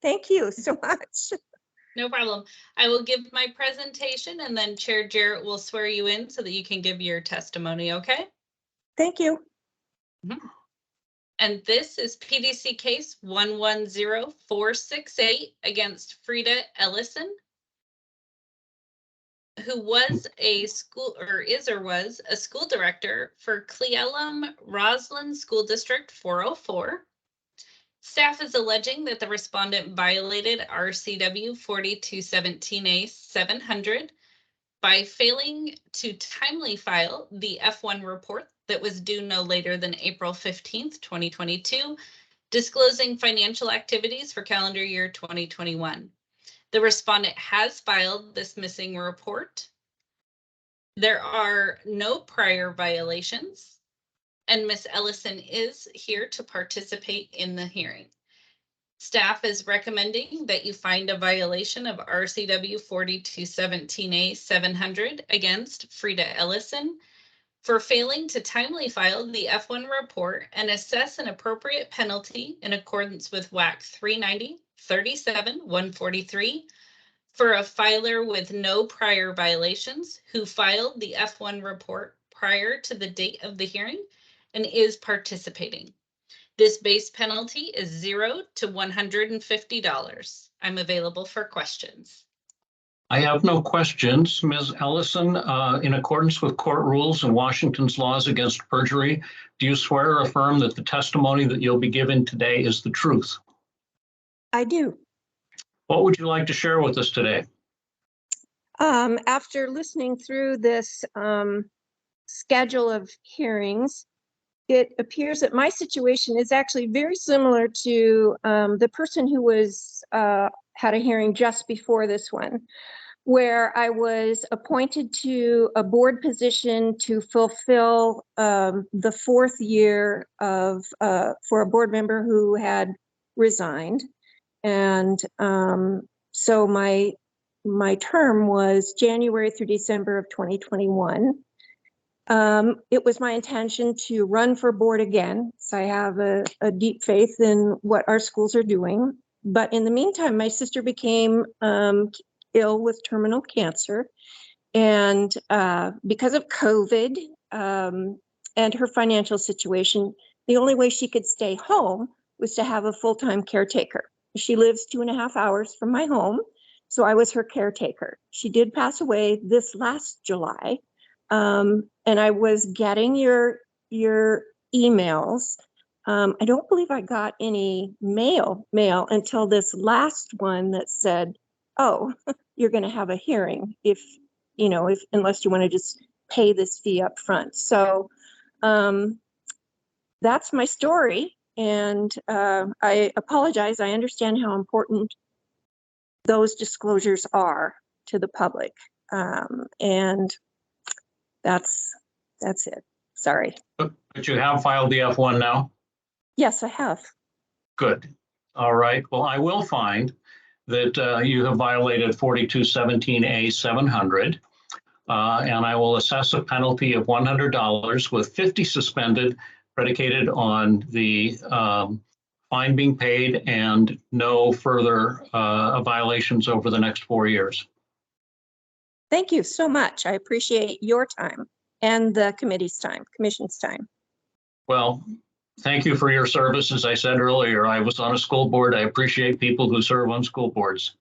thank you so much. No problem. I will give my presentation and then Chair Jarrett will swear you in so that you can give your testimony, okay? Thank you. And this is PDC case 110468 against Frida Ellison, who was a school was a school director for Cle Elum Roslyn School District 404. Staff is alleging that the respondent violated RCW 4217A 700 by failing to timely file the F1 report that was due no later than April 15th, 2022, disclosing financial activities for calendar year 2021. The respondent has filed this missing report. There are no prior violations, and Ms. Ellison is here to participate in the hearing. Staff is recommending that you find a violation of RCW 4217A 700 against Frida Ellison for failing to timely file the F1 report and assess an appropriate penalty in accordance with WAC 390-37-143 for a filer with no prior violations who filed the F1 report prior to the date of the hearing and is participating. This base penalty is $0 to $150. I'm available for questions. I have no questions. Ms. Ellison, in accordance with court rules and Washington's laws against perjury, do you swear or affirm that the testimony that you'll be giving today is the truth? I do. What would you like to share with us today? After listening through this schedule of hearings, it appears that my situation is actually very similar to the person who was had a hearing just before this one, where I was appointed to a board position to fulfill the 4th year of for a board member who had resigned. And so my term was January through December of 2021. It was my intention to run for board again, so I have a deep faith in what our schools are doing. But in the meantime, my sister became ill with terminal cancer. And because of COVID and her financial situation, the only way she could stay home was to have a full-time caretaker. She lives 2.5 hours from my home, so I was her caretaker. She did pass away this last July. And I was getting your emails. I don't believe I got any mail until this last one that said, oh, you're going to have a hearing unless you want to just pay this fee up front. So that's my story. And I apologize. I understand how important those disclosures are to the public. And that's it. Sorry. But you have filed the F1 now? Yes, I have. Good. All right. Well, I will find that you have violated 4217A 700, and I will assess a penalty of $100 with 50 suspended predicated on the fine being paid and no further violations over the next 4 years. Thank you so much. I appreciate your time and the committee's time, commission's time. Well, thank you for your service. As I said earlier, I was on a school board. I appreciate people who serve on school boards.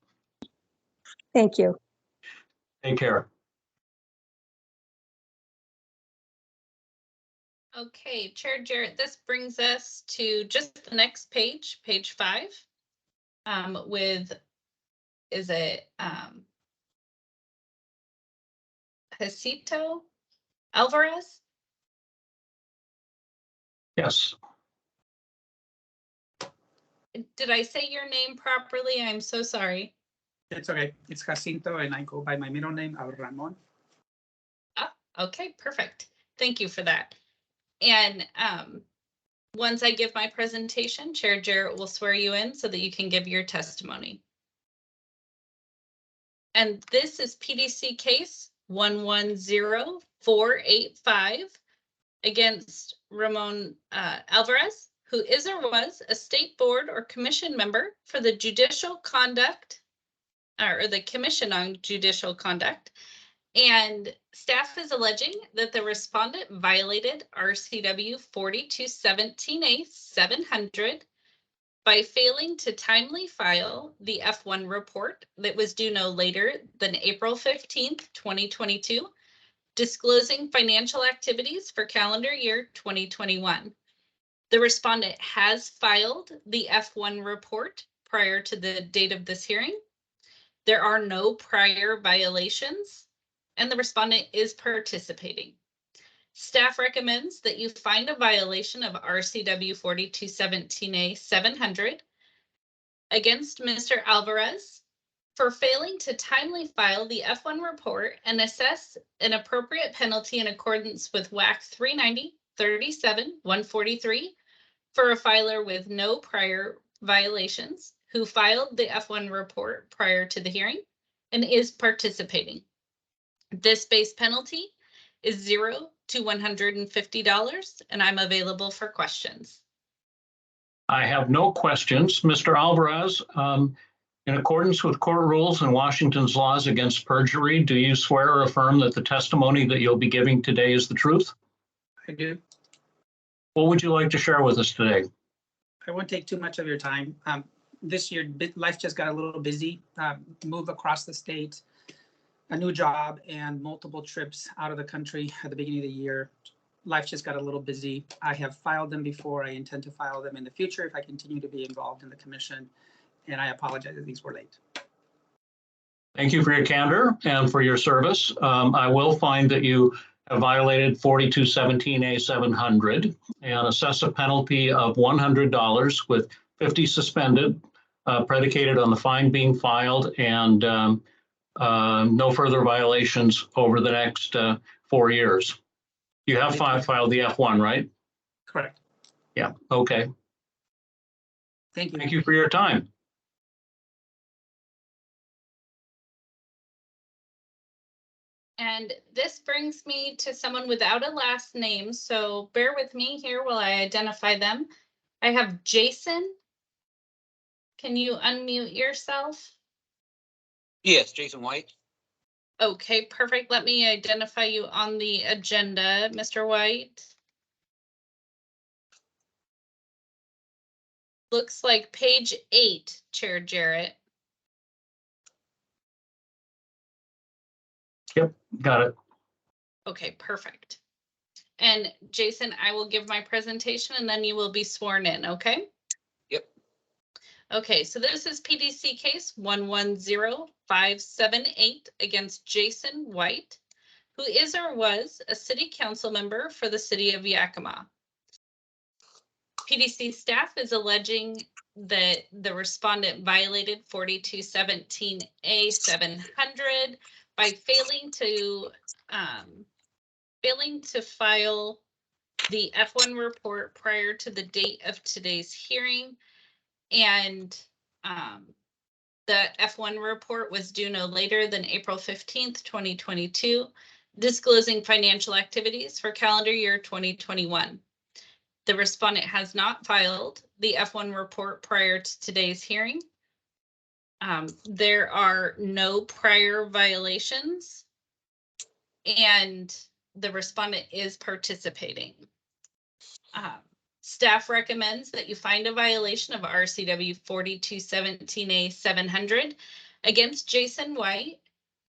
Thank you. Take care. Okay, Chair Jarrett, this brings us to just the next page, page 5, with, is it Jacinto Alvarez? Yes. Did I say your name properly? I'm so sorry. It's okay. It's Jacinto, and I go by my middle name, Ramon. Ah, okay, perfect. Thank you for that. And once I give my presentation, Chair Jarrett will swear you in so that you can give your testimony. And this is PDC case 110485 against Ramon Alvarez, who is or was a state board or commission member for the judicial conduct, or the Commission on Judicial Conduct. And staff is alleging that the respondent violated RCW 4217A-700 by failing to timely file the F1 report that was due no later than April 15th, 2022, disclosing financial activities for calendar year 2021. The respondent has filed the F1 report prior to the date of this hearing. There are no prior violations, and the respondent is participating. Staff recommends that you find a violation of RCW 4217A-700 against Mr. Alvarez for failing to timely file the F1 report and assess an appropriate penalty in accordance with WAC 390-37-143 for a filer with no prior violations who filed the F1 report prior to the hearing and is participating. This base penalty is $0 to $150, and I'm available for questions. I have no questions. Mr. Alvarez, in accordance with court rules and Washington's laws against perjury, do you swear or affirm that the testimony that you'll be giving today is the truth? I do. What would you like to share with us today? I won't take too much of your time. This year, life just got a little busy. Move across the state, a new job, and multiple trips out of the country at the beginning of the year. Life just got a little busy. I have filed them before. I intend to file them in the future if I continue to be involved in the commission, and I apologize that these were late. Thank you for your candor and for your service. I will find that you have violated 4217A-700 and assess a penalty of $100 with 50 suspended, predicated on the fine being filed and no further violations over the next 4 years. You have filed the F1, right? Correct. Yeah, okay. Thank you. Thank you for your time. And this brings me to someone without a last name, so bear with me here while I identify them. I have Jason. Can you unmute yourself? Yes, Jason White. Okay, perfect. Let me identify you on the agenda, Mr. White. Looks like page 8, Chair Jarrett. Yep, got it. Okay, perfect. And Jason, I will give my presentation and then you will be sworn in, okay? Yep. Okay, so this is PDC case 110578 against Jason White, who is or was a city council member for the city of Yakima. PDC staff is alleging that the respondent violated 4217A-700 by failing to file the F1 report prior to the date of today's hearing. And the F1 report was due no later than April 15th, 2022, disclosing financial activities for calendar year 2021. The respondent has not filed the F1 report prior to today's hearing. There are no prior violations, and the respondent is participating. Staff recommends that you find a violation of RCW 4217A 700 against Jason White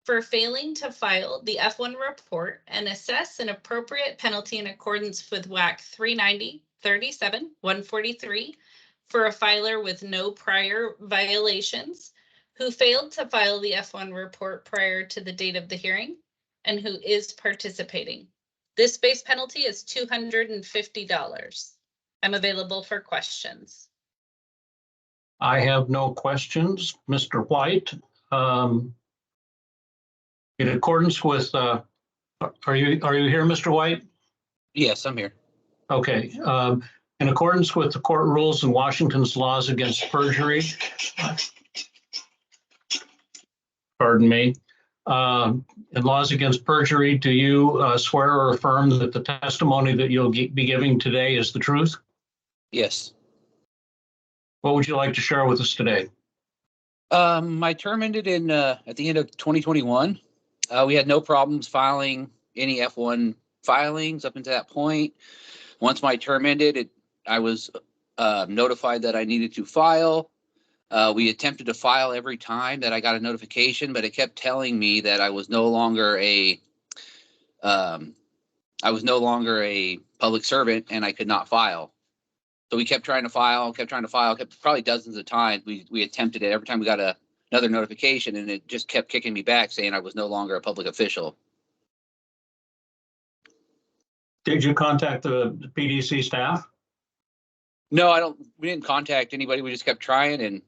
for failing to file the F1 report and assess an appropriate penalty in accordance with WAC 390-37-143 for a filer with no prior violations who failed to file the F1 report prior to the date of the hearing and who is participating. This base penalty is $250. I'm available for questions. I have no questions. Mr. White, in accordance with, are you here, Mr. White? Yes, I'm here. Okay. In accordance with the court rules and Washington's laws against perjury, pardon me, and laws against perjury, do you swear or affirm that the testimony that you'll be giving today is the truth? Yes. What would you like to share with us today? My term ended in at the end of 2021. We had no problems filing any F1 filings up until that point. Once my term ended, I was notified that I needed to file. We attempted to file every time that I got a notification, but it kept telling me that I was no longer a public servant and I could not file. So we kept trying to file, probably dozens of times. We attempted it every time we got another notification, and it just kept kicking me back saying I was no longer a public official. Did you contact the PDC staff? No, we didn't contact anybody. We just kept trying, and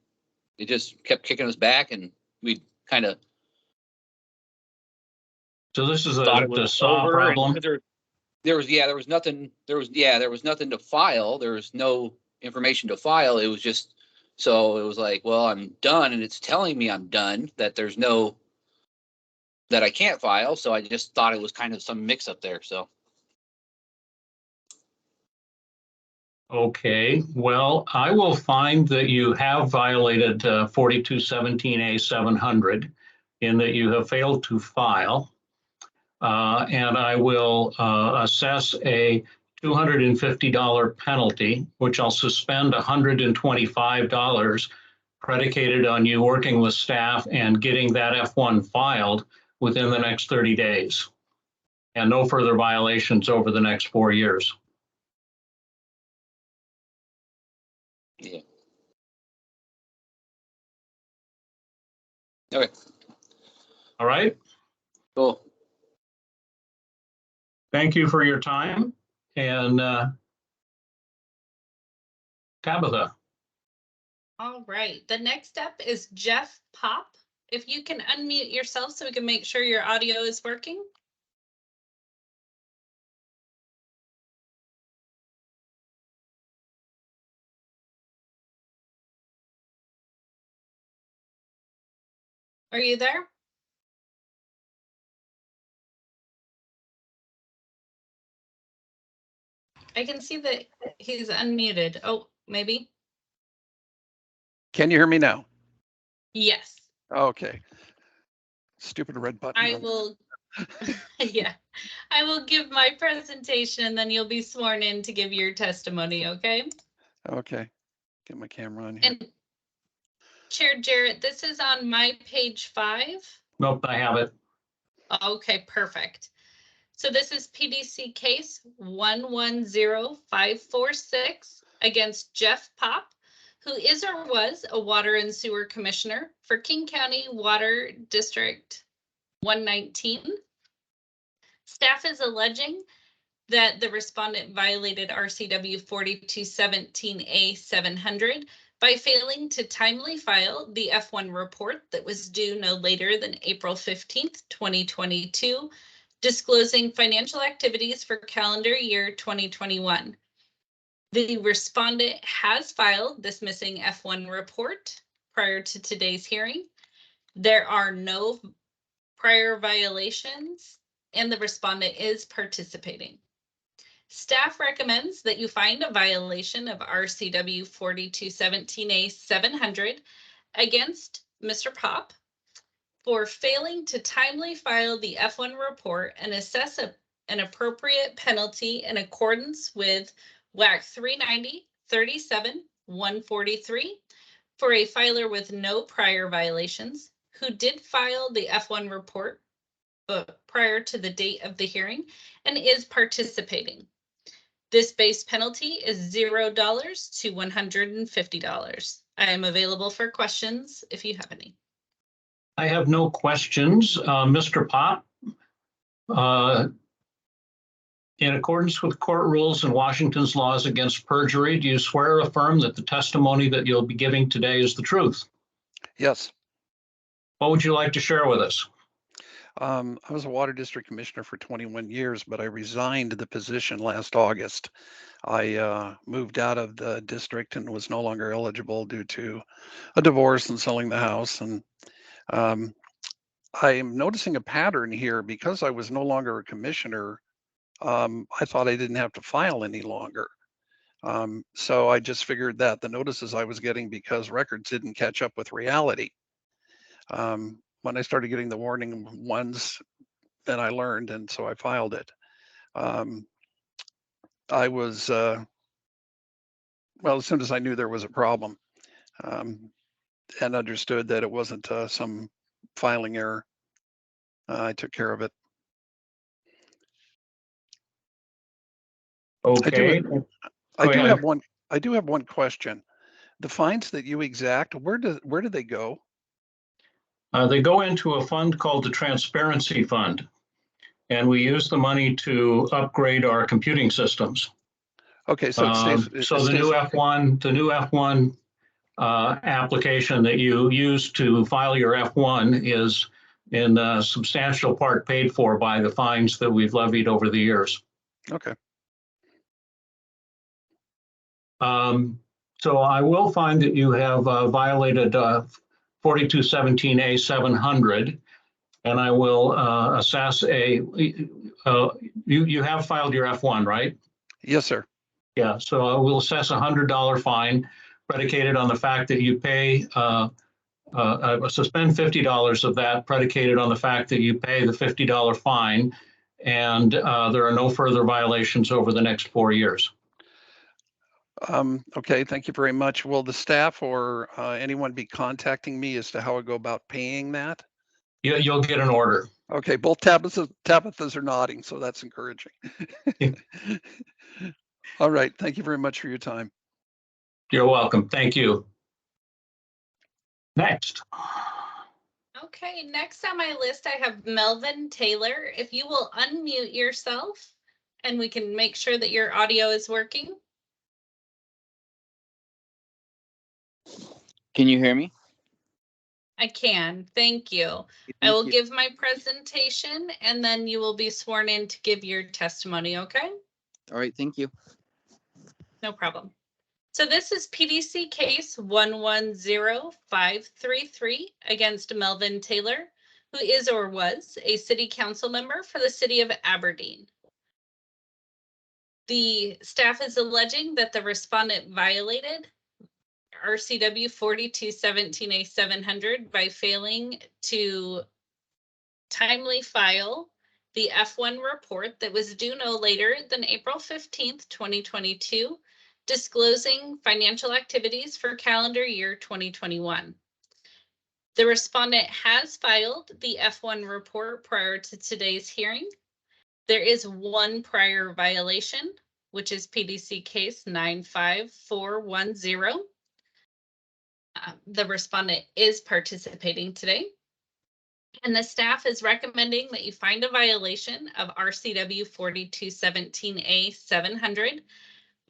it just kept kicking us back, and we kind of. So this is the SAW problem? There was nothing to file. There was no information to file. It was just, so it was like, well, I'm done, and it's telling me I'm done, that I can't file. So I just thought it was kind of some mix up there. So. Okay, well, I will find that you have violated 4217A 700 in that you have failed to file. And I will assess a $250 penalty, which I'll suspend $125 predicated on you working with staff and getting that F1 filed within the next 30 days. And no further violations over the next 4 years. Yeah. Okay. All right. Cool. Thank you for your time. And Tabitha. All right. The next step is Jeff Pop. If you can unmute yourself so we can make sure your audio is working. Are you there? I can see that he's unmuted. Oh, maybe. Can you hear me now? Yes. Okay. Stupid red button. I will. Yeah, I will give my presentation and then you'll be sworn in to give your testimony, okay? Okay. Get my camera on here. And Chair Jarrett, this is on my page 5. Nope, I have it. Okay, perfect. So this is PDC case 110546 against Jeff Pop, who is or was a water and sewer commissioner for King County Water District 119. Staff is alleging that the respondent violated RCW 4217A 700 by failing to timely file the F1 report that was due no later than April 15th, 2022, disclosing financial activities for calendar year 2021. The respondent has filed this missing F1 report prior to today's hearing. There are no prior violations, and the respondent is participating. Staff recommends that you find a violation of RCW 4217A 700 against Mr. Pop for failing to timely file the F1 report and assess an appropriate penalty in accordance with WAC 390 37 143 for a filer with no prior violations who did file the F1 report prior to the date of the hearing and is participating. This base penalty is $0 to $150. I am available for questions if you have any. I have no questions. Mr. Pop, in accordance with court rules and Washington's laws against perjury, do you swear or affirm that the testimony that you'll be giving today is the truth? Yes. What would you like to share with us? I was a water district commissioner for 21 years, but I resigned the position last August. I moved out of the district and was no longer eligible due to a divorce and selling the house. And I am noticing a pattern here because I was no longer a commissioner. I thought I didn't have to file any longer. So I just figured that the notices I was getting because records didn't catch up with reality. When I started getting the warning ones, then I learned, and so I filed it. I was, well, as soon as I knew there was a problem and understood that it wasn't some filing error, I took care of it. Okay. I do have one question. The fines that you exact, where do they go? They go into a fund called the Transparency Fund, and we use the money to upgrade our computing systems. Okay, so it stays. So the new F1 application that you use to file your F1 is in substantial part paid for by the fines that we've levied over the years. Okay. So I will find that you have violated 4217A 700, and I will assess you have filed your F1, right? Yes, sir. Yeah, so I will assess $100 fine predicated on the fact that you pay, suspend $50 of that predicated on the fact that you pay the $50 fine, and there are no further violations over the next 4 years. Okay, thank you very much. Will the staff or anyone be contacting me as to how I go about paying that? Yeah, you'll get an order. Okay, both Tabithas are nodding, so that's encouraging. All right, thank you very much for your time. You're welcome. Thank you. Next. Okay, next on my list, I have Melvin Taylor. If you will unmute yourself and we can make sure that your audio is working. Can you hear me? I can, thank you. I will give my presentation and then you will be sworn in to give your testimony, okay? All right, thank you. No problem. So this is PDC case 110533 against Melvin Taylor, who is or was a city council member for the city of Aberdeen. The staff is alleging that the respondent violated RCW 4217A 700 by failing to timely file the F1 report that was due no later than April 15th, 2022, disclosing financial activities for calendar year 2021. The respondent has filed the F1 report prior to today's hearing. There is one prior violation, which is PDC case 95410. The respondent is participating today. And the staff is recommending that you find a violation of RCW 4217A 700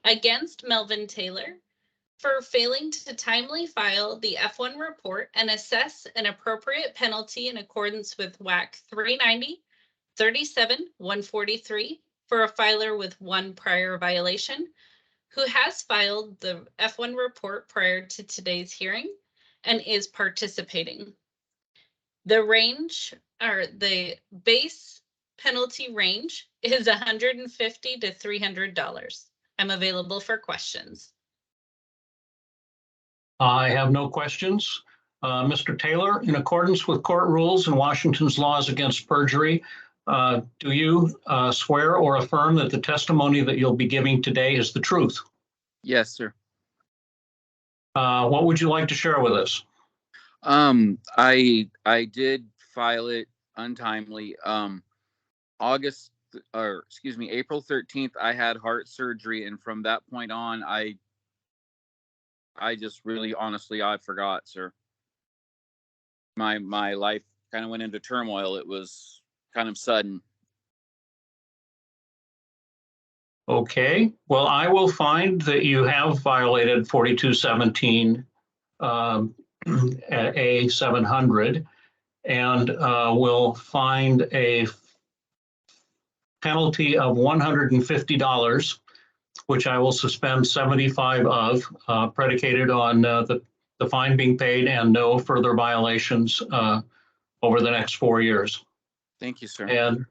against Melvin Taylor for failing to timely file the F1 report and assess an appropriate penalty in accordance with WAC 390 37 143 for a filer with one prior violation who has filed the F1 report prior to today's hearing and is participating. The range or the base penalty range is $150 to $300. I'm available for questions. I have no questions. Mr. Taylor, in accordance with court rules and Washington's laws against perjury, do you swear or affirm that the testimony that you'll be giving today is the truth? Yes, sir. What would you like to share with us? I did file it untimely. April 13th, I had heart surgery, and from that point on, I just really honestly, I forgot, sir. My life kind of went into turmoil. It was kind of sudden. Okay, well, I will find that you have violated 4217 A700, and will find a penalty of $150, which I will suspend 75 of, predicated on the fine being paid and no further violations over the next 4 years. Thank you, sir. And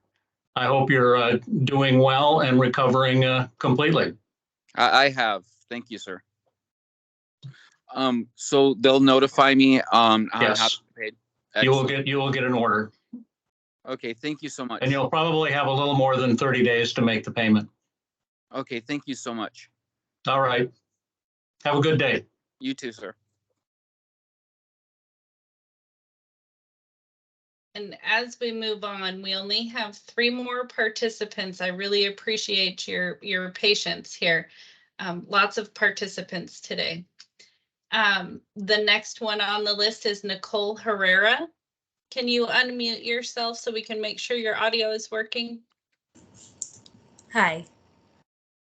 I hope you're doing well and recovering completely. I have. Thank you, sir. So they'll notify me on how to Yes. pay paid. You will get an order, Okay, thank you so much. and you'll probably have a little more than 30 days to make the payment. Okay, thank you so much. All right. Have a good day. You too, sir. And as we move on, we only have 3 more participants. I really appreciate your patience here. Lots of participants today. The next one on the list is Nicole Herrera. Can you unmute yourself so we can make sure your audio is working? Hi.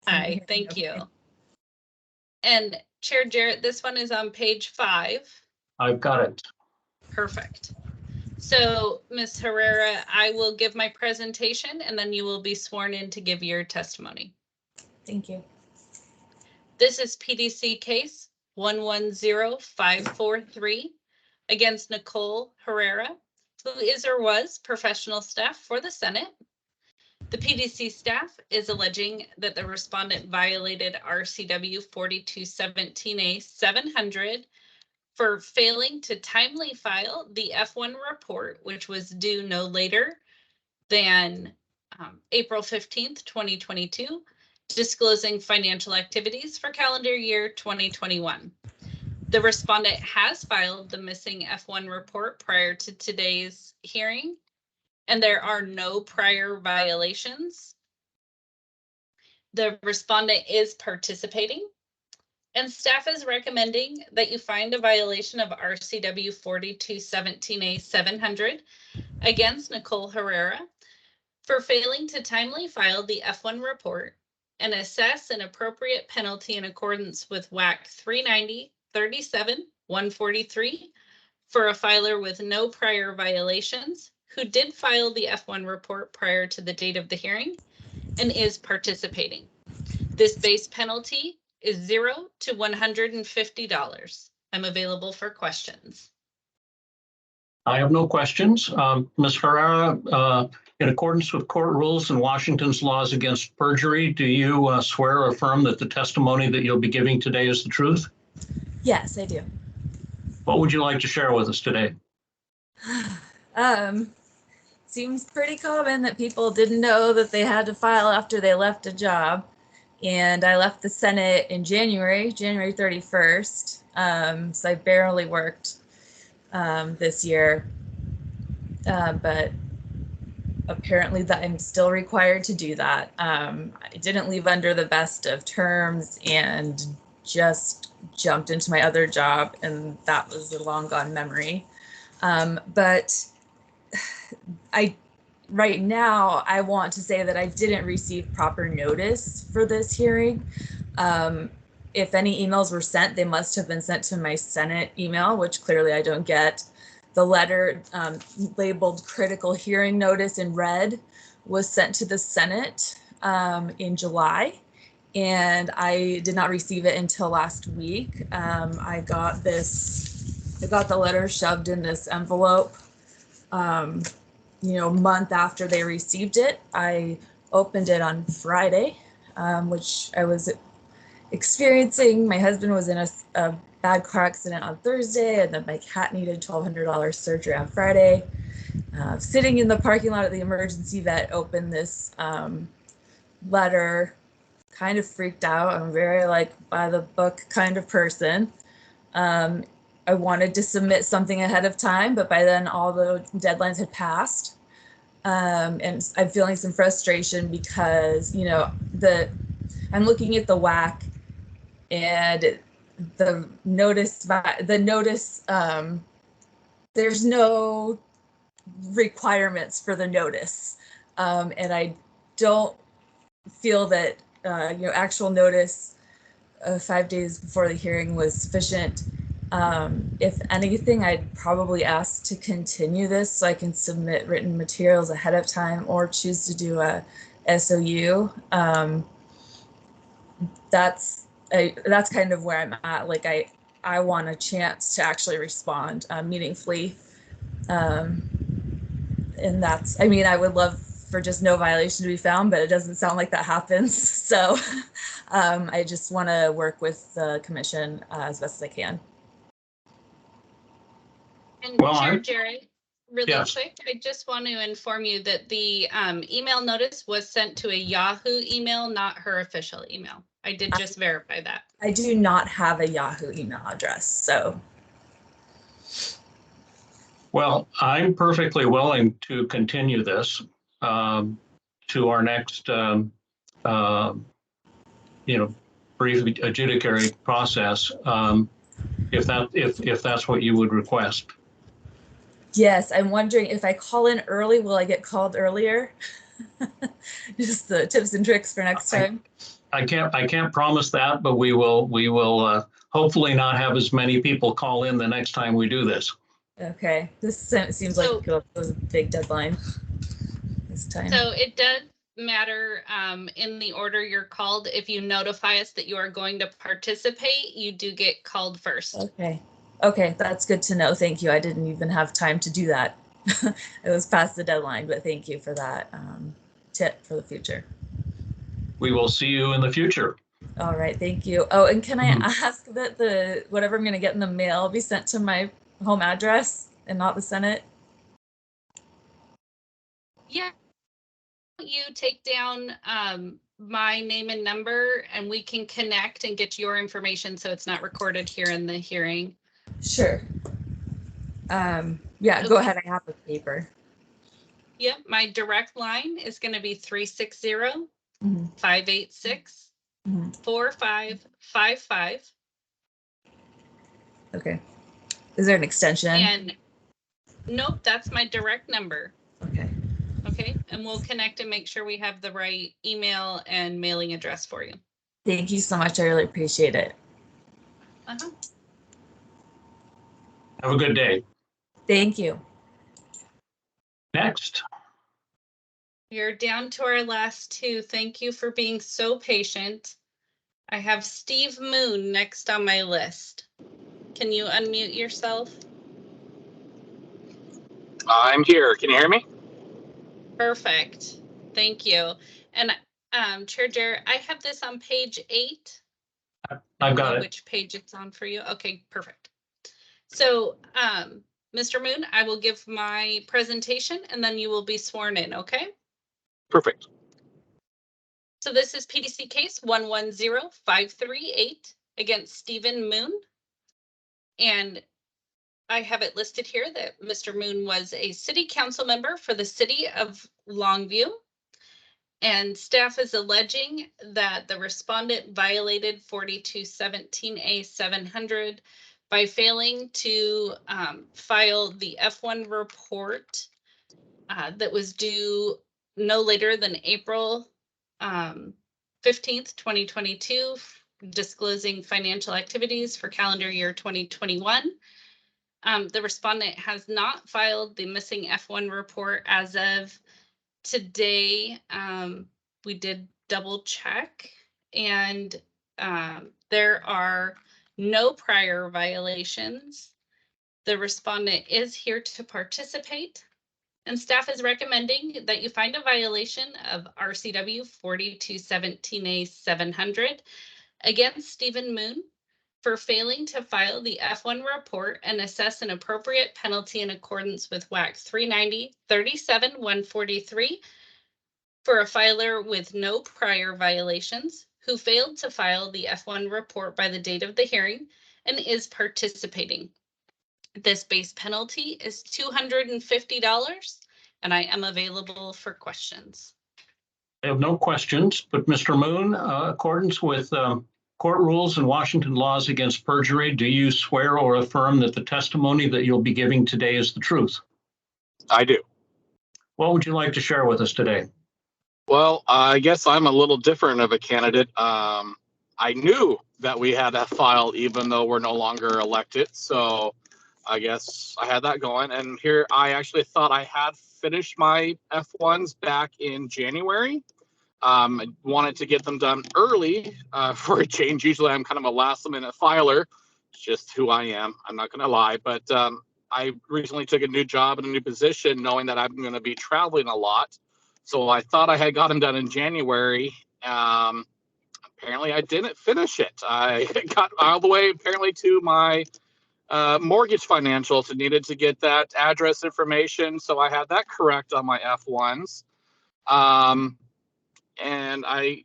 Hi, thank you. And Chair Jarrett, this one is on page 5. I've got it. Perfect. So, Ms. Herrera, I will give my presentation and then you will be sworn in to give your testimony. Thank you. This is PDC case 110543 against Nicole Herrera, who is or was professional staff for the Senate. The PDC staff is alleging that the respondent violated RCW 4217A700 for failing to timely file the F1 report, which was due no later than April 15th, 2022, disclosing financial activities for calendar year 2021. The respondent has filed the missing F1 report prior to today's hearing, and there are no prior violations. The respondent is participating, and staff is recommending that you find a violation of RCW 4217A700 against Nicole Herrera for failing to timely file the F1 report and assess an appropriate penalty in accordance with WAC 390-37-143 for a filer with no prior violations who did file the F1 report prior to the date of the hearing and is participating. This base penalty is $0 to $150. I'm available for questions. I have no questions. Ms. Herrera, in accordance with court rules and Washington's laws against perjury, do you swear or affirm that the testimony that you'll be giving today is the truth? Yes, I do. What would you like to share with us today? Seems pretty common that people didn't know that they had to file after they left a job. And I left the Senate in January 31st. So I barely worked this year. But apparently that I'm still required to do that. I didn't leave under the best of terms and just jumped into my other job, and that was a long gone memory. But right now, I want to say that I didn't receive proper notice for this hearing. If any emails were sent, they must have been sent to my Senate email, which clearly I don't get. The letter labeled critical hearing notice in red was sent to the Senate in July, and I did not receive it until last week. I got the letter shoved in this envelope month after they received it. I opened it on Friday, which I was experiencing. My husband was in a bad car accident on Thursday, and then my cat needed $1,200 surgery on Friday. Sitting in the parking lot at the emergency vet, opened this letter, kind of freaked out. I'm very by the book kind of person. I wanted to submit something ahead of time, but by then all the deadlines had passed. And I'm feeling some frustration because, I'm looking at the WAC and the notice, there's no requirements for the notice. And I don't feel that, actual notice 5 days before the hearing was sufficient. If anything, I'd probably ask to continue this so I can submit written materials ahead of time or choose to do a SOU. That's kind of where I'm at. I want a chance to actually respond meaningfully. And I would love for just no violation to be found, but it doesn't sound like that happens. So I just want to work with the commission as best as I can. And Well, Chair Jarrett, really Yes. quick, I just want to inform you that the email notice was sent to a Yahoo email, not her official email. I did just verify that. I do not have a Yahoo email address, so. Well, I'm perfectly willing to continue this to our next, brief adjudicatory process, if that's what you would request. Yes, I'm wondering if I call in early, will I get called earlier? Just the tips and tricks for next time. I can't promise that, but we will hopefully not have as many people call in the next time we do this. Okay, this seems like it was a big deadline this time. So it does matter in the order you're called. If you notify us that you are going to participate, you do get called first. Okay, that's good to know. Thank you. I didn't even have time to do that. It was past the deadline, but thank you for that tip for the future. We will see you in the future. All right, thank you. Oh, and can I ask that the whatever I'm going to get in the mail be sent to my home address and not the Senate? Yeah. You take down my name and number, and we can connect and get your information so it's not recorded here in the hearing. Sure. Yeah, go ahead. I have the paper. Yep, my direct line is going to be 360-586 4555. Okay. Is there an extension? And nope, that's my direct number. Okay. Okay, and we'll connect and make sure we have the right email and mailing address for you. Thank you so much. I really appreciate it. Uh-huh. Have a good day. Thank you. Next. You're down to our last two. Thank you for being so patient. I have Steve Moon next on my list. Can you unmute yourself? I'm here. Can you hear me? Perfect. Thank you. And Chair Jarrett, I have this on page 8. I've got it. Which page it's on for you? Okay, perfect. So, Mr. Moon, I will give my presentation and then you will be sworn in, okay? Perfect. So this is PDC case 110538 against Stephen Moon. And I have it listed here that Mr. Moon was a city council member for the city of Longview. And staff is alleging that the respondent violated 4217A700 by failing to file the F1 report that was due no later than April 15th, 2022, disclosing financial activities for calendar year 2021. The respondent has not filed the missing F1 report as of today. We did double check, and there are no prior violations. The respondent is here to participate, And staff is recommending that you find a violation of RCW 4217A 700 against Stephen Moon for failing to file the F1 report and assess an appropriate penalty in accordance with WAC 390-37-143 for a filer with no prior violations who failed to file the F1 report by the date of the hearing and is participating. This base penalty is $250, and I am available for questions. I have no questions, but Mr. Moon, accordance with court rules and Washington laws against perjury, do you swear or affirm that the testimony that you'll be giving today is the truth? I do. What would you like to share with us today? Well, I guess I'm a little different of a candidate. I knew that we had that file even though we're no longer elected. So I guess I had that going. And here I actually thought I had finished my F1s back in January. I wanted to get them done early for a change. Usually I'm kind of a last minute filer. It's just who I am. I'm not going to lie. But I recently took a new job and a new position knowing that I'm going to be traveling a lot. So I thought I had got them done in January. Apparently I didn't finish it. I got all the way apparently to my mortgage financials and needed to get that address information. So I had that correct on my F1s. And I,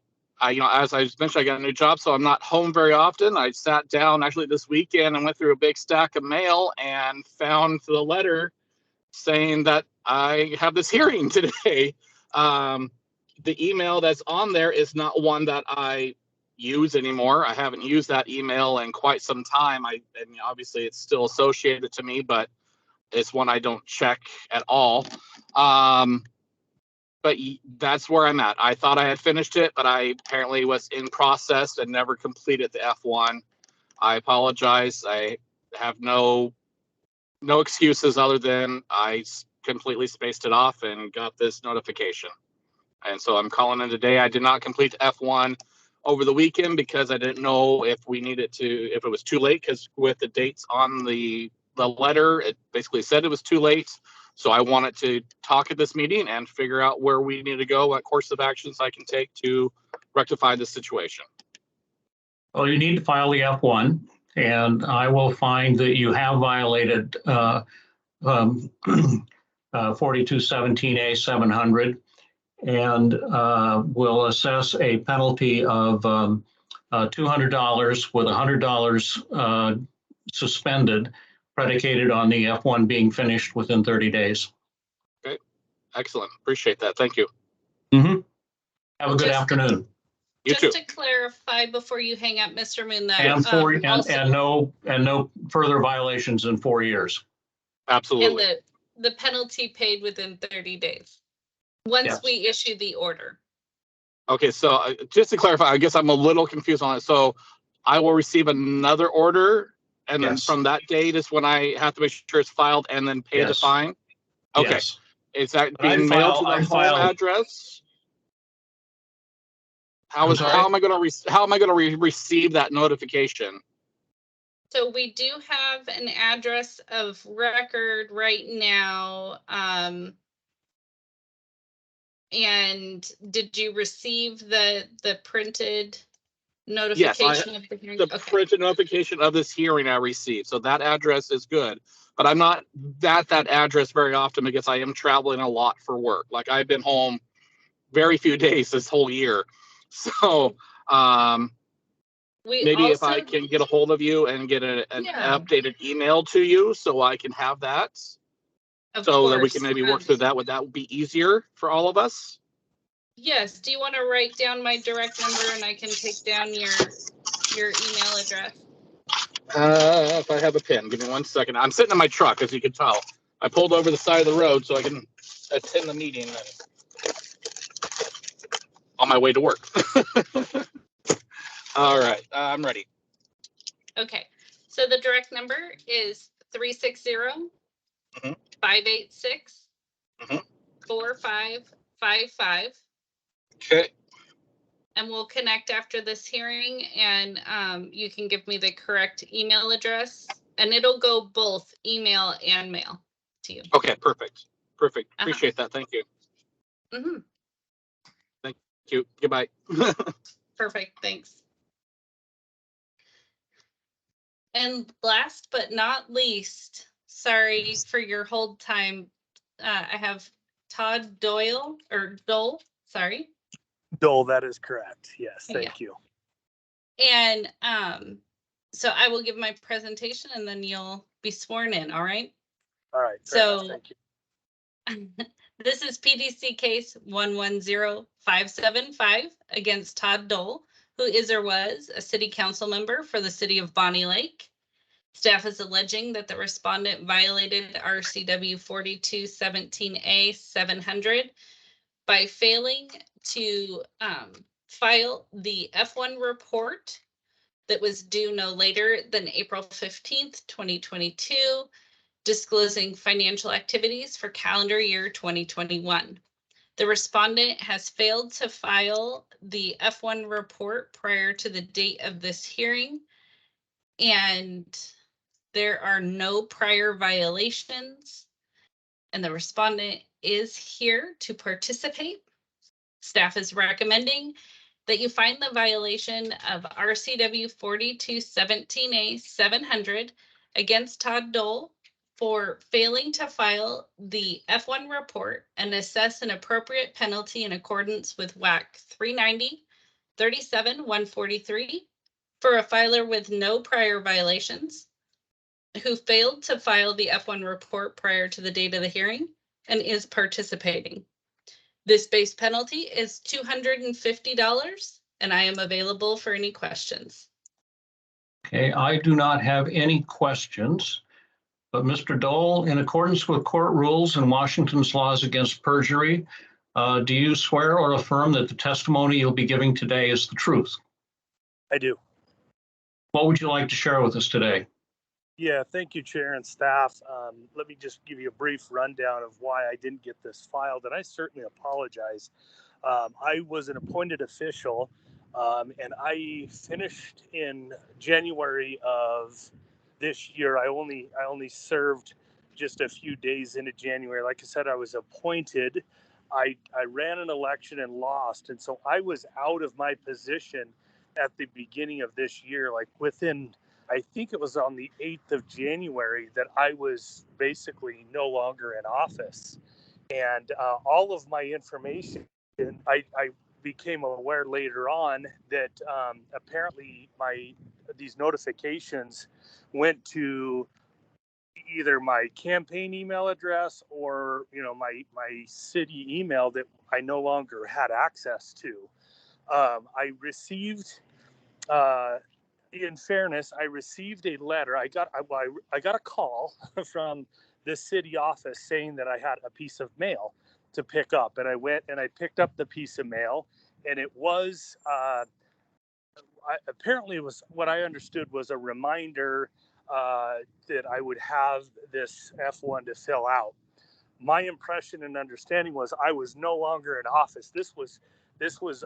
you know, as I mentioned, I got a new job, so I'm not home very often. I sat down actually this weekend and went through a big stack of mail and found the letter saying that I have this hearing today. The email that's on there is not one that I use anymore. I haven't used that email in quite some time. And obviously it's still associated to me, but it's one I don't check at all. But that's where I'm at. I thought I had finished it, but I apparently was in process and never completed the F1. I apologize. I have no excuses other than I completely spaced it off and got this notification. And so I'm calling in today. I did not complete the F1 over the weekend because I didn't know if we needed to, if it was too late, because with the dates on the letter, it basically said it was too late. So I wanted to talk at this meeting and figure out where we need to go, what course of actions I can take to rectify this situation. Well, you need to file the F1, and I will find that you have violated 4217A 700, and will assess a penalty of $200 with $100 suspended, predicated on the F1 being finished within 30 days. Okay, excellent. Appreciate that. Thank you. Mm-hmm. Have a good afternoon. You too. Just to clarify before you hang up, Mr. Moon, that And also, no further violations in 4 years. Absolutely. and the penalty paid within 30 days. Once Yes. we issue the order. Okay, so just to clarify, I guess I'm a little confused on it. So I will receive another order, and then Yes. from that date is when I have to make sure it's filed and then pay the Yes. fine? Okay. Yes. Is that I being mailed to file- I the file- home address? How I'm sorry? am I going to receive that notification? So we do have an address of record right now. And did you receive the printed Yes, notification of the hearing? the Okay. printed notification of this hearing I received. So that address is good. But I'm not at that address very often because I am traveling a lot for work. Like I've been home very few days this whole year. So We maybe if also, I can get a hold of you and get an Yeah. updated email to you so I can have that. of So that we course, can maybe work through that. Would that be easier for all of us? yes. Do you want to write down my direct number and I can take down your email address? If I have a pen, give me 1 second. I'm sitting in my truck, as you can tell. I pulled over the side of the road so I can attend the meeting on my way to work. All right, I'm ready. Okay. So the direct number is 360 Mhm. 586 Mhm. 4555. Okay. And we'll connect after this hearing, and you can give me the correct email address, and it'll go both email and mail to you. Okay, perfect. Perfect. Appreciate that. Thank you. Mm-hmm. Thank you. Goodbye. Perfect. Thanks. And last but not least, sorry for your hold time. I have Todd Doyle or Dole. Sorry. Dole, that is correct. Yes, thank you. And so I will give my presentation and then you'll be sworn in. All right. All right. So thank you. this is PDC case 110575 against Todd Dole, who is or was a city council member for the city of Bonnie Lake. Staff is alleging that the respondent violated RCW 4217A 700 by failing to file the F1 report that was due no later than April 15th, 2022, disclosing financial activities for calendar year 2021. The respondent has failed to file the F1 report prior to the date of this hearing, and there are no prior violations, and the respondent is here to participate. Staff is recommending that you find the violation of RCW 4217A 700 against Todd Dole for failing to file the F1 report and assess an appropriate penalty in accordance with WAC 390 37-143 for a filer with no prior violations who failed to file the F1 report prior to the date of the hearing and is participating. This base penalty is $250, and I am available for any questions. Okay, I do not have any questions, but Mr. Dole, in accordance with court rules and Washington's laws against perjury, do you swear or affirm that the testimony you'll be giving today is the truth? I do. What would you like to share with us today? Yeah, thank you, Chair and staff. Let me just give you a brief rundown of why I didn't get this filed, and I certainly apologize. I was an appointed official, and I finished in January of this year. I only served just a few days into January. Like I said, I was appointed. I ran an election and lost, and so I was out of my position at the beginning of this year, like within, I think it was on the 8th of January that I was basically no longer in office. And all of my information, I became aware later on that apparently these notifications went to either my campaign email address or, my city email that I no longer had access to. I received, in fairness, I received a letter. I got a call from the city office saying that I had a piece of mail to pick up, and I went and I picked up the piece of mail, and it was apparently it was what I understood was a reminder that I would have this F1 to fill out. My impression and understanding was I was no longer in office. This was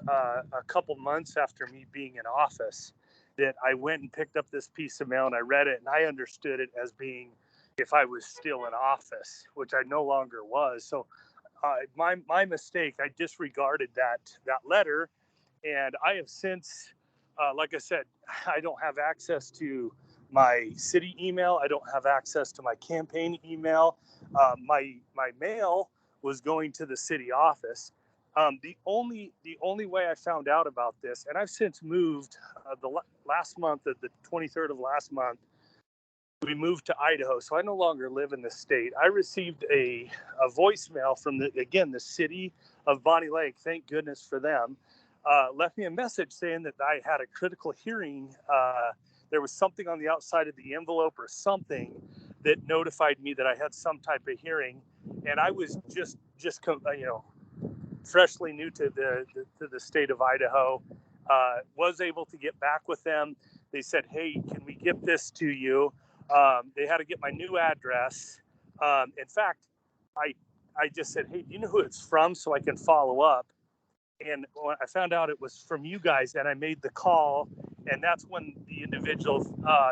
a couple months after me being in office that I went and picked up this piece of mail and I read it, and I understood it as being if I was still in office, which I no longer was. So my mistake, I disregarded that letter, and I have since, like I said, I don't have access to my city email. I don't have access to my campaign email. My mail was going to the city office. The only way I found out about this, and I've since moved the last month, the 23rd of last month, we moved to Idaho, so I no longer live in the state. I received a voicemail from the city of Bonnie Lake. Thank goodness for them. Left me a message saying that I had a critical hearing. There was something on the outside of the envelope or something that notified me that I had some type of hearing, and I was just freshly new to the state of Idaho. Was able to get back with them. They said, "Hey, can we get this to you?" They had to get my new address. In fact, I just said, "Hey, do you know who it's from so I can follow up?" And when I found out it was from you guys, and I made the call, and that's when the individual,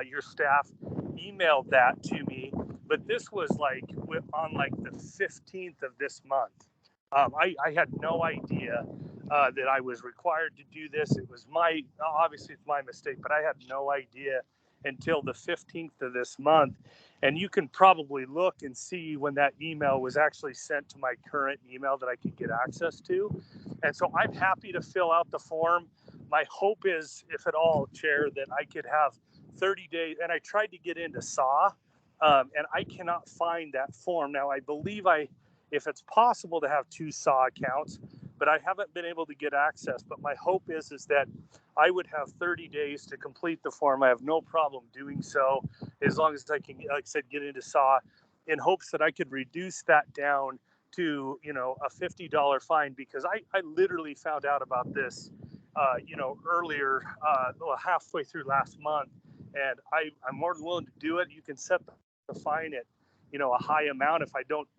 your staff, emailed that to me. but this was like on like the 15th of this month. I had no idea that I was required to do this. It was obviously it's my mistake, but I had no idea until the 15th of this month. And you can probably look and see when that email was actually sent to my current email that I could get access to. And so I'm happy to fill out the form. My hope is, if at all, Chair, that I could have 30 days. And I tried to get into SAW, and I cannot find that form. Now, I believe if it's possible to have 2 SAW accounts, but I haven't been able to get access. But my hope is that I would have 30 days to complete the form. I have no problem doing so, as long as I can, like I said, get into SAW, in hopes that I could reduce that down to, a $50 fine, because I literally found out about this, earlier, halfway through last month, and I'm more than willing to do it. You can set the fine at, a high amount if I don't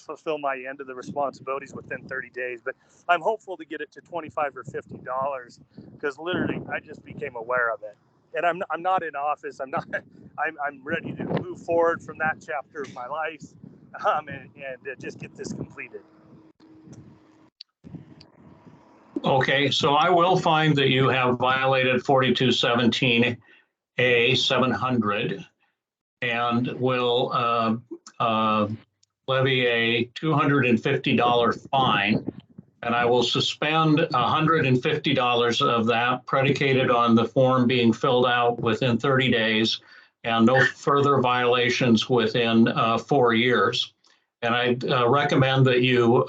fulfill my end of the responsibilities within 30 days. But I'm hopeful to get it to $25 or $50, because literally I just became aware of it. And I'm not in office. I'm ready to move forward from that chapter of my life, and just get this completed. Okay, so I will find that you have violated 4217A 700 and will levy a $250 fine. And I will suspend $150 of that, predicated on the form being filled out within 30 days and no further violations within 4 years. And I recommend that you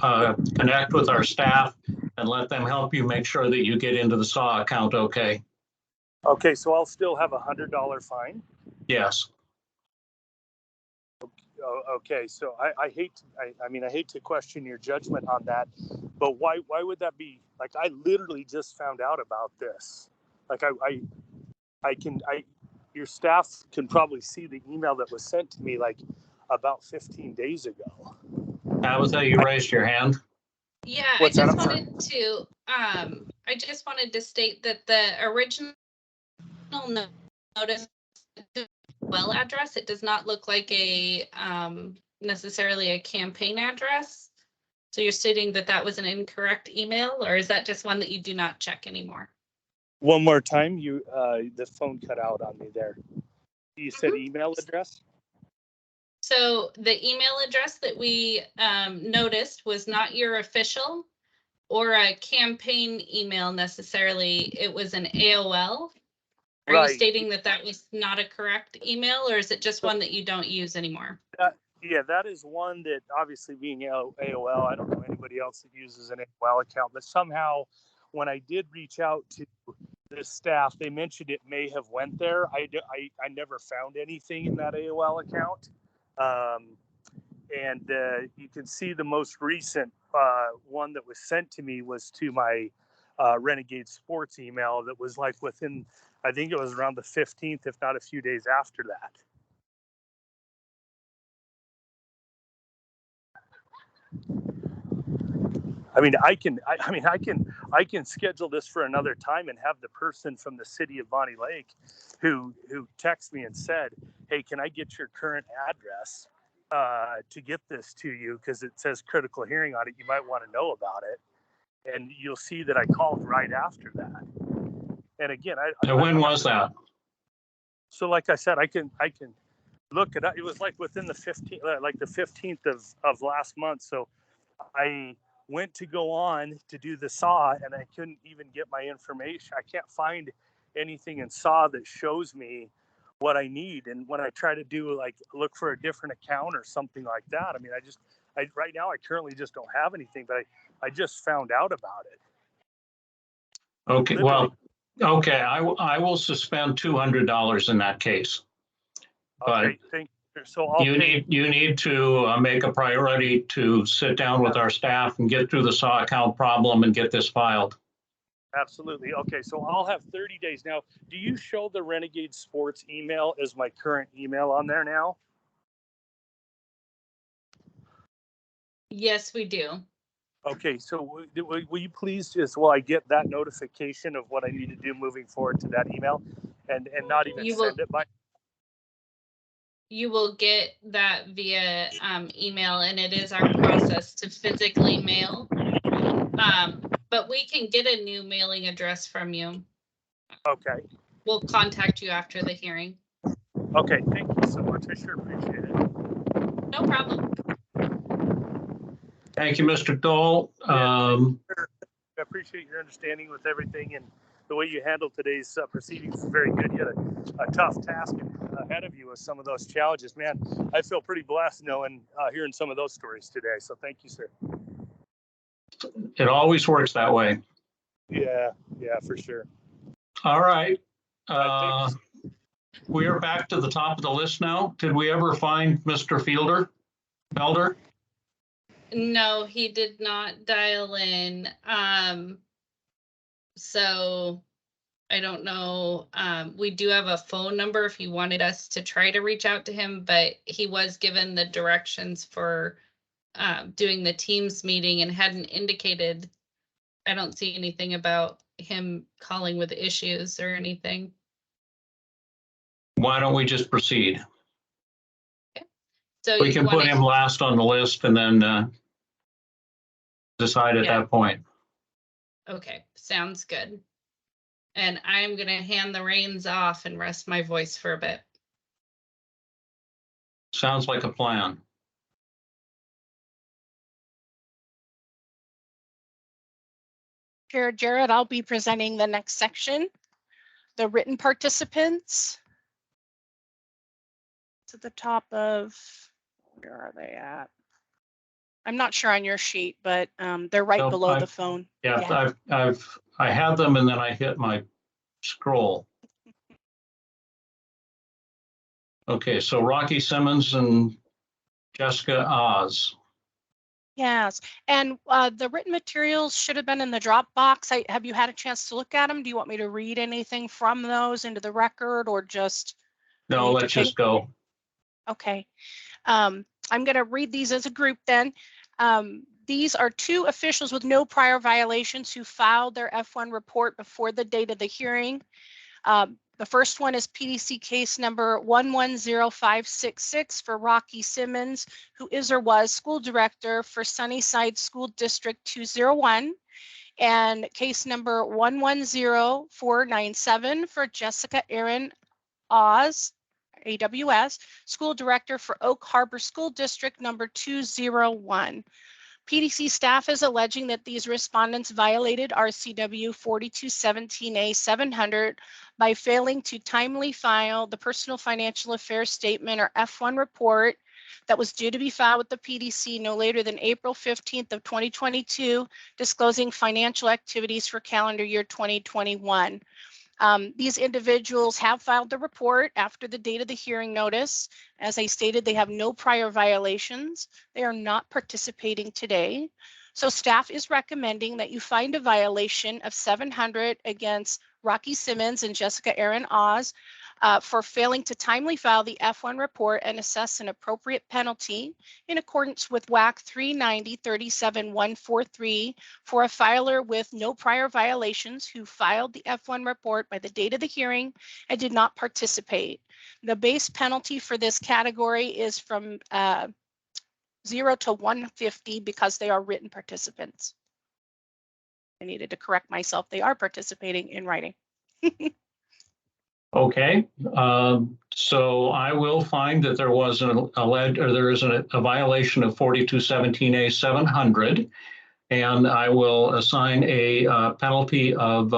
connect with our staff and let them help you make sure that you get into the SAW account okay. Okay, so I'll still have a $100 fine? Yes. Okay, so I hate to question your judgment on that, but why would that be? Like, I literally just found out about this. Like, your staff can probably see the email that was sent to me like about 15 days ago. Tabitha, you raised your hand. Yeah, What's I that? just wanted to state that the original notice address, it does not look like a necessarily a campaign address. So you're stating that that was an incorrect email, or is that just one that you do not check anymore? One more time, the phone cut out on me there. You said email address? So the email address that we noticed was not your official or a campaign email necessarily. It was an AOL. Are you stating that that was not a correct email, or is it just one that you don't use anymore? Yeah, that is one that, obviously being AOL, I don't know anybody else that uses an AOL account, but somehow when I did reach out to the staff, they mentioned it may have went there. I never found anything in that AOL account. And you can see the most recent one that was sent to me was to my Renegade Sports email that was like within, I think it was around the 15th, if not a few days after that. I can schedule this for another time and have the person from the city of Bonnie Lake who texted me and said, hey, can I get your current address to get this to you, because it says critical hearing on it. You might want to know about it. And you'll see that I called right after that. And again, when was that? So like I said, I can look it up. It was like within the 15th of last month. So I went to go on to do the SAW, and I couldn't even get my information. I can't find anything in SAW that shows me what I need. And when I try to do look for a different account or something like that, right now I currently just don't have anything, but I just found out about it. Okay, well, okay, I will suspend $200 in that case. Okay, thank you. So you need to make a priority to sit down with our staff and get through the SAW account problem and get this filed. Absolutely. Okay, so I'll have 30 days. Now, do you show the Renegade Sports email as my current email on there now? Yes, we do. Okay, so will you please will I get that notification of what I need to do moving forward to that email and not even send it by? you will get that via email, and it is our process to physically mail. But we can get a new mailing address from you. Okay. We'll contact you after the hearing. Okay, thank you so much. I sure appreciate it. No problem. Thank you, Mr. Dole. I appreciate your understanding with everything, and the way you handled today's proceedings is very good. You had a tough task ahead of you with some of those challenges. Man, I feel pretty blessed knowing, hearing some of those stories today. So thank you, sir. It always works that way. Yeah, for sure. All right. We are back to the top of the list now. Did we ever find Mr. Felder? No, he did not dial in. So I don't know. We do have a phone number if you wanted us to try to reach out to him, but he was given the directions for doing the Teams meeting and hadn't indicated. I don't see anything about him calling with issues or anything. Why don't we just proceed? Okay. So We can put him last on the list and then decide at that point. Okay, sounds good. And I'm going to hand the reins off and rest my voice for a bit. Sounds like a plan. Chair Jarrett, I'll be presenting the next section. The written participants. To the top of, where are they at? I'm not sure on your sheet, but they're right below the phone. Yeah, I had them and then I hit my scroll. Okay, so Rocky Simmons and Jessica Oz. Yes, and the written materials should have been in the Dropbox. Have you had a chance to look at them? Do you want me to read anything from those into the record, or just? No, let's just go. Okay. I'm going to read these as a group then. These are two officials with no prior violations who filed their F1 report before the date of the hearing. The first one is PDC case number 110566 for Rocky Simmons, who is or was school director for Sunnyside School District 201. And case number 110497 for Jessica Erin Oz, AWS, school director for Oak Harbor School District number 201. PDC staff is alleging that these respondents violated RCW 4217A-700 by failing to timely file the personal financial affairs statement or F1 report that was due to be filed with the PDC no later than April 15th of 2022, disclosing financial activities for calendar year 2021. These individuals have filed the report after the date of the hearing notice. As I stated, they have no prior violations. They are not participating today. So staff is recommending that you find a violation of 700 against Rocky Simmons and Jessica Erin Oz for failing to timely file the F1 report and assess an appropriate penalty in accordance with WAC 390-37143 for a filer with no prior violations who filed the F1 report by the date of the hearing and did not participate. The base penalty for this category is from 0 to 150 because they are written participants. I needed to correct myself. They are participating in writing. Okay, so I will find that there was a violation of 4217A-700, and I will assign a penalty of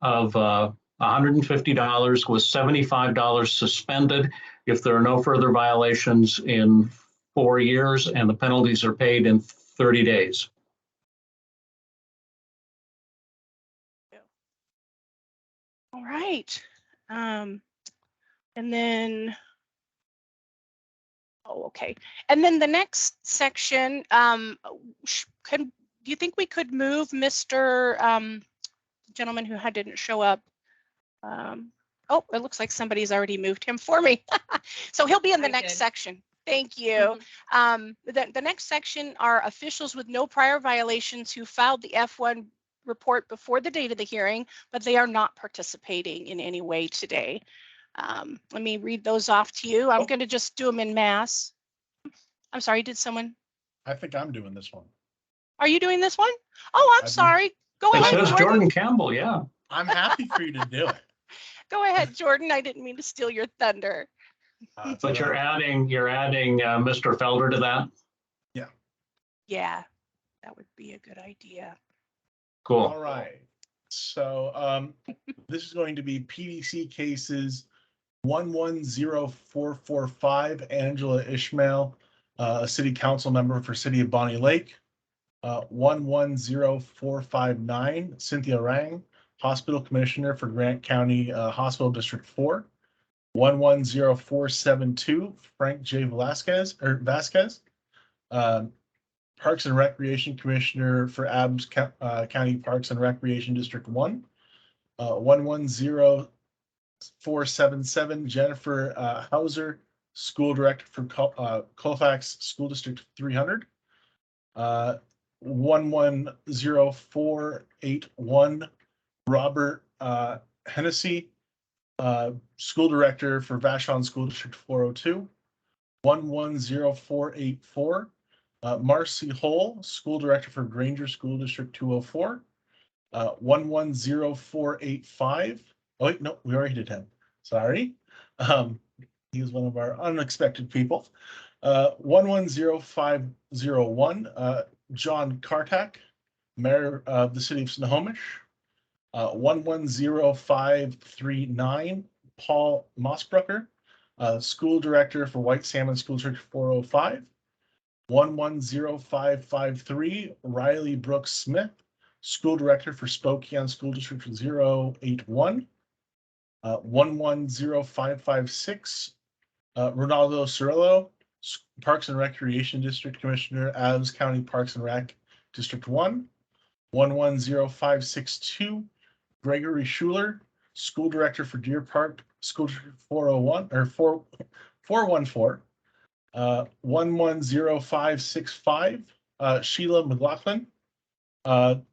$150 with $75 suspended if there are no further violations in 4 years, and the penalties are paid in 30 days. All right. And then, okay. And then the next section, do you think we could move Mr. Gentleman who didn't show up? Oh, it looks like somebody's already moved him for me. So he'll be in the next section. Thank you. The next section are officials with no prior violations who filed the F1 report before the date of the hearing, but they are not participating in any way today. Let me read those off to you. I'm going to just do them in mass. I'm sorry, did someone? I think I'm doing this one. Are you doing this one? Oh, I'm sorry. Go It ahead, says Jordan Campbell, yeah. I'm happy for you to do it. Go ahead, Jordan. I didn't mean to steal your thunder. But you're adding Mr. Felder to that? Yeah. Yeah, that would be a good idea. Cool. All right. So this is going to be PDC cases 110445, Angela Ishmael, a city council member for City of Bonnie Lake. 110459, Cynthia Rang, hospital commissioner for Grant County Hospital District 4. 110472, Frank J. Vasquez, Parks and Recreation Commissioner for Adams County Parks and Recreation District 1. 110477, Jennifer Hauser, School Director for Colfax School District 300. 110481, Robert Hennessy, School Director for Vashon School District 402. 110484, Marcy Hole, School Director for Granger School District 204. 110485. Oh, wait, no, we already did him. Sorry. He was one of our unexpected people. 110501, John Kartak, Mayor of the City of Snohomish. 110539, Paul Mossbrucker, School Director for White Salmon School District 405. 110553, Riley Brooks Smith, School Director for Spokane School District 081. 110556, Ronaldo Cirillo, Parks and Recreation District Commissioner, Adams County Parks and Rec District 1. 110562, Gregory Schuler, School Director for Deer Park School District 401 or 414. 110565, Sheila McLaughlin,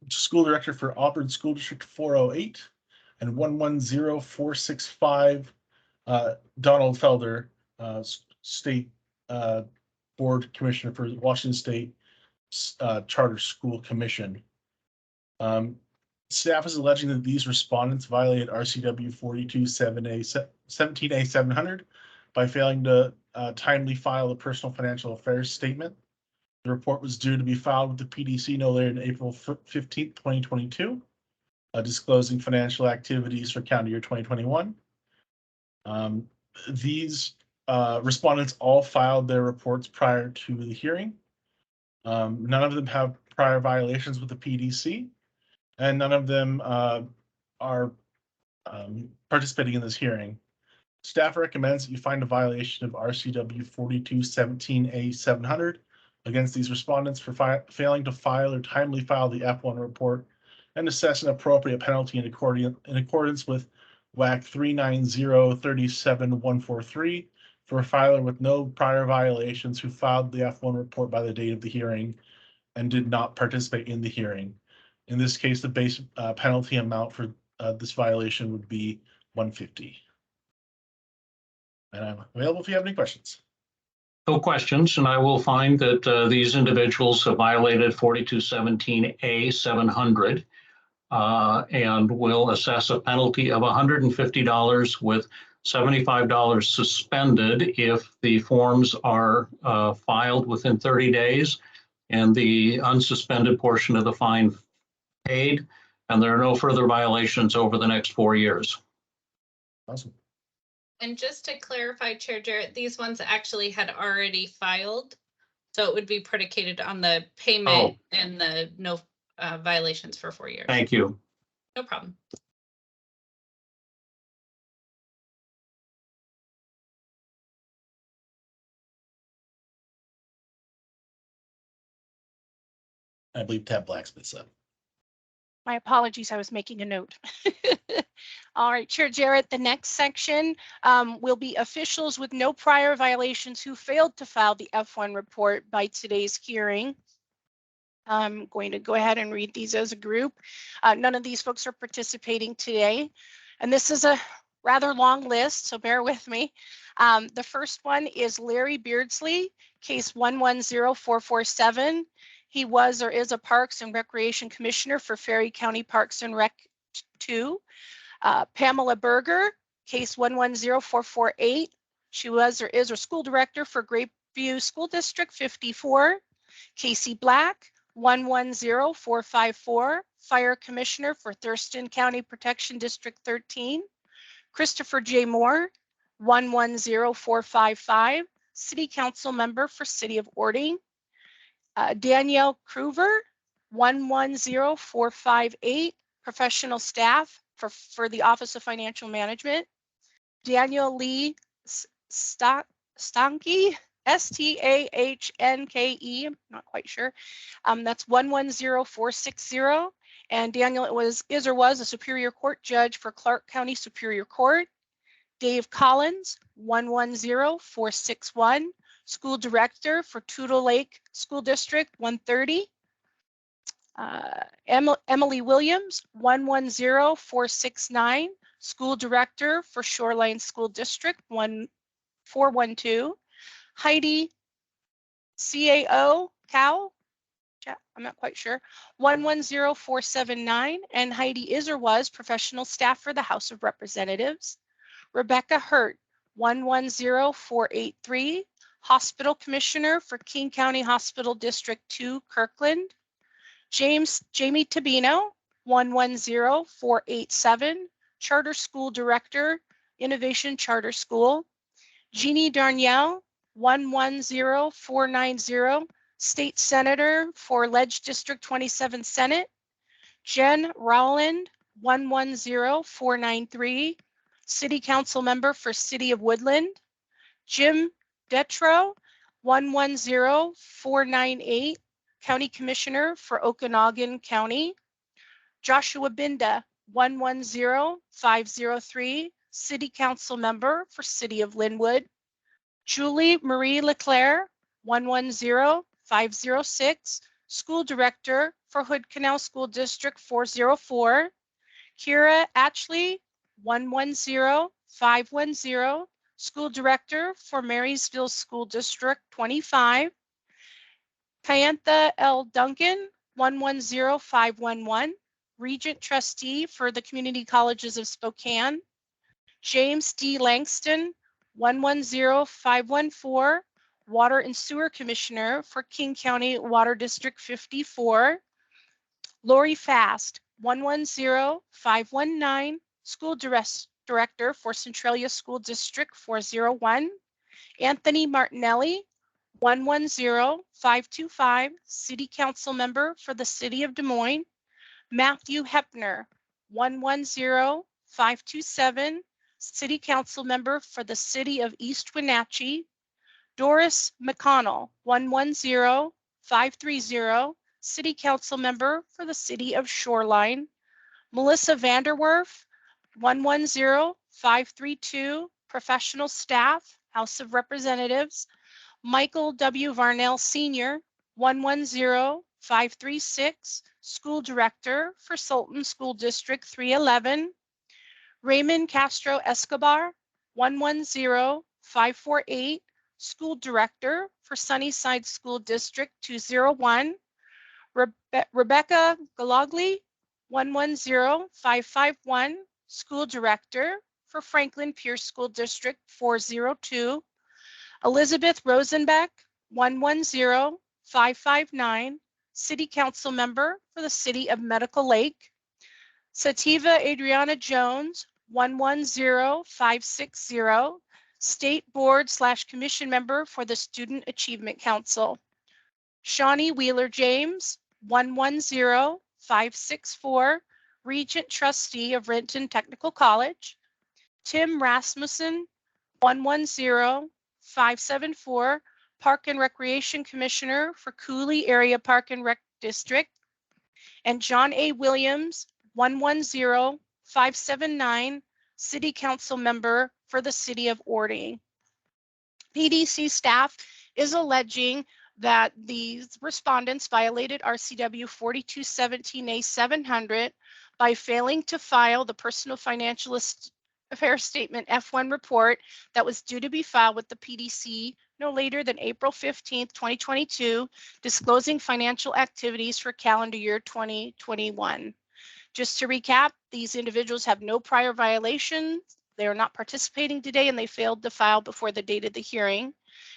School Director for Auburn School District 408. And 110465, Donald Felder, State Board Commissioner for Washington State Charter School Commission. Staff is alleging that these respondents violated RCW 427A 700 by failing to timely file a personal financial affairs statement. The report was due to be filed with the PDC no later than April 15th, 2022. Disclosing financial activities for calendar year 2021. These respondents all filed their reports prior to the hearing. None of them have prior violations with the PDC, and none of them are participating in this hearing. Staff recommends that you find a violation of RCW 4217A 700 against these respondents for failing to file or timely file the F1 report, and assess an appropriate penalty in accordance with WAC 390-37143 for a filer with no prior violations who filed the F1 report by the date of the hearing and did not participate in the hearing. In this case, the base penalty amount for this violation would be $150. And I'm available if you have any questions. No questions, and I will find that these individuals have violated 4217A 700. And will assess a penalty of $150 with $75 suspended if the forms are filed within 30 days and the unsuspended portion of the fine paid, and there are no further violations over the next 4 years. Awesome. And just to clarify, Chair Jarrett, these ones actually had already filed. So it would be predicated on the payment and the no violations for 4 years. Thank you. No problem. I believe Tab Blacksmith's up. My apologies, I was making a note. All right, Chair Jarrett, the next section will be officials with no prior violations who failed to file the F1 report by today's hearing. I'm going to go ahead and read these as a group. None of these folks are participating today. And this is a rather long list, so bear with me. The first one is Larry Beardsley, case 110447. He was or is a Parks and Recreation Commissioner for Ferry County Parks and Rec 2. Pamela Berger, case 110448. She was or is a school director for Grapeview School District 54. Casey Black, 110454, Fire Commissioner for Thurston County Protection District 13. Christopher J. Moore, 110455, City Council Member for City of Ording. Danielle Kruver, 110458, Professional Staff for the Office of Financial Management. Daniel Lee Stanke, Stahnke, I'm not quite sure. That's 110460. And Daniel is or was a Superior Court Judge for Clark County Superior Court. Dave Collins, 110461, School Director for Toutle Lake School District 130. Emily Williams, 110469, School Director for Shoreline School District 412. Heidi CAO Cow, I'm not quite sure, 110479, and Heidi is or was professional staff for the House of Representatives. Rebecca Hurt, 110483, Hospital Commissioner for King County Hospital District 2, Kirkland. Jamie Tabino, 110487, Charter School Director, Innovation Charter School. Jeannie Darnielle, 110490, State Senator for Ledge District 27 Senate. Jen Rowland, 110493, City Council Member for City of Woodland. Jim Detro, 110498, County Commissioner for Okanagan County. Joshua Binda, 110503, City Council Member for City of Linwood. Julie Marie Leclerc, 110506, School Director for Hood Canal School District 404. Kira Ashley, 110510, School Director for Marysville School District 25. Kayantha L. Duncan, 110511, Regent Trustee for the Community Colleges of Spokane. James D. Langston, 110514, Water and Sewer Commissioner for King County Water District 54. Lori Fast, 110519, School Director for Centralia School District 401. Anthony Martinelli, 110525, City Council Member for the City of Des Moines. Matthew Hepner, 110527, City Council Member for the City of East Wenatchee. Doris McConnell, 110530, City Council Member for the City of Shoreline. Melissa Vanderwerf, 110532, Professional Staff, House of Representatives. Michael W. Varnell Sr., 110536, School Director for Sultan School District 311. Raymond Castro Escobar, 110548, School Director for Sunnyside School District 201. Rebecca Galogli, 110551, School Director for Franklin Pierce School District 402. Elizabeth Rosenbeck, 110559, City Council Member for the City of Medical Lake. Sativa Adriana Jones, 110560, State Board/Commission Member for the Student Achievement Council. Shawnee Wheeler James, 110564, Regent Trustee of Renton Technical College. Tim Rasmussen, 110574, Park and Recreation Commissioner for Cooley Area Park and Rec District. And John A. Williams, 110579, City Council Member for the City of Ording. PDC staff is alleging that these respondents violated RCW 4217A 700 by failing to file the personal financial Affairs Statement F1 report that was due to be filed with the PDC no later than April 15th, 2022, disclosing financial activities for calendar year 2021. Just to recap, these individuals have no prior violations. They are not participating today and they failed to file before the date of the hearing.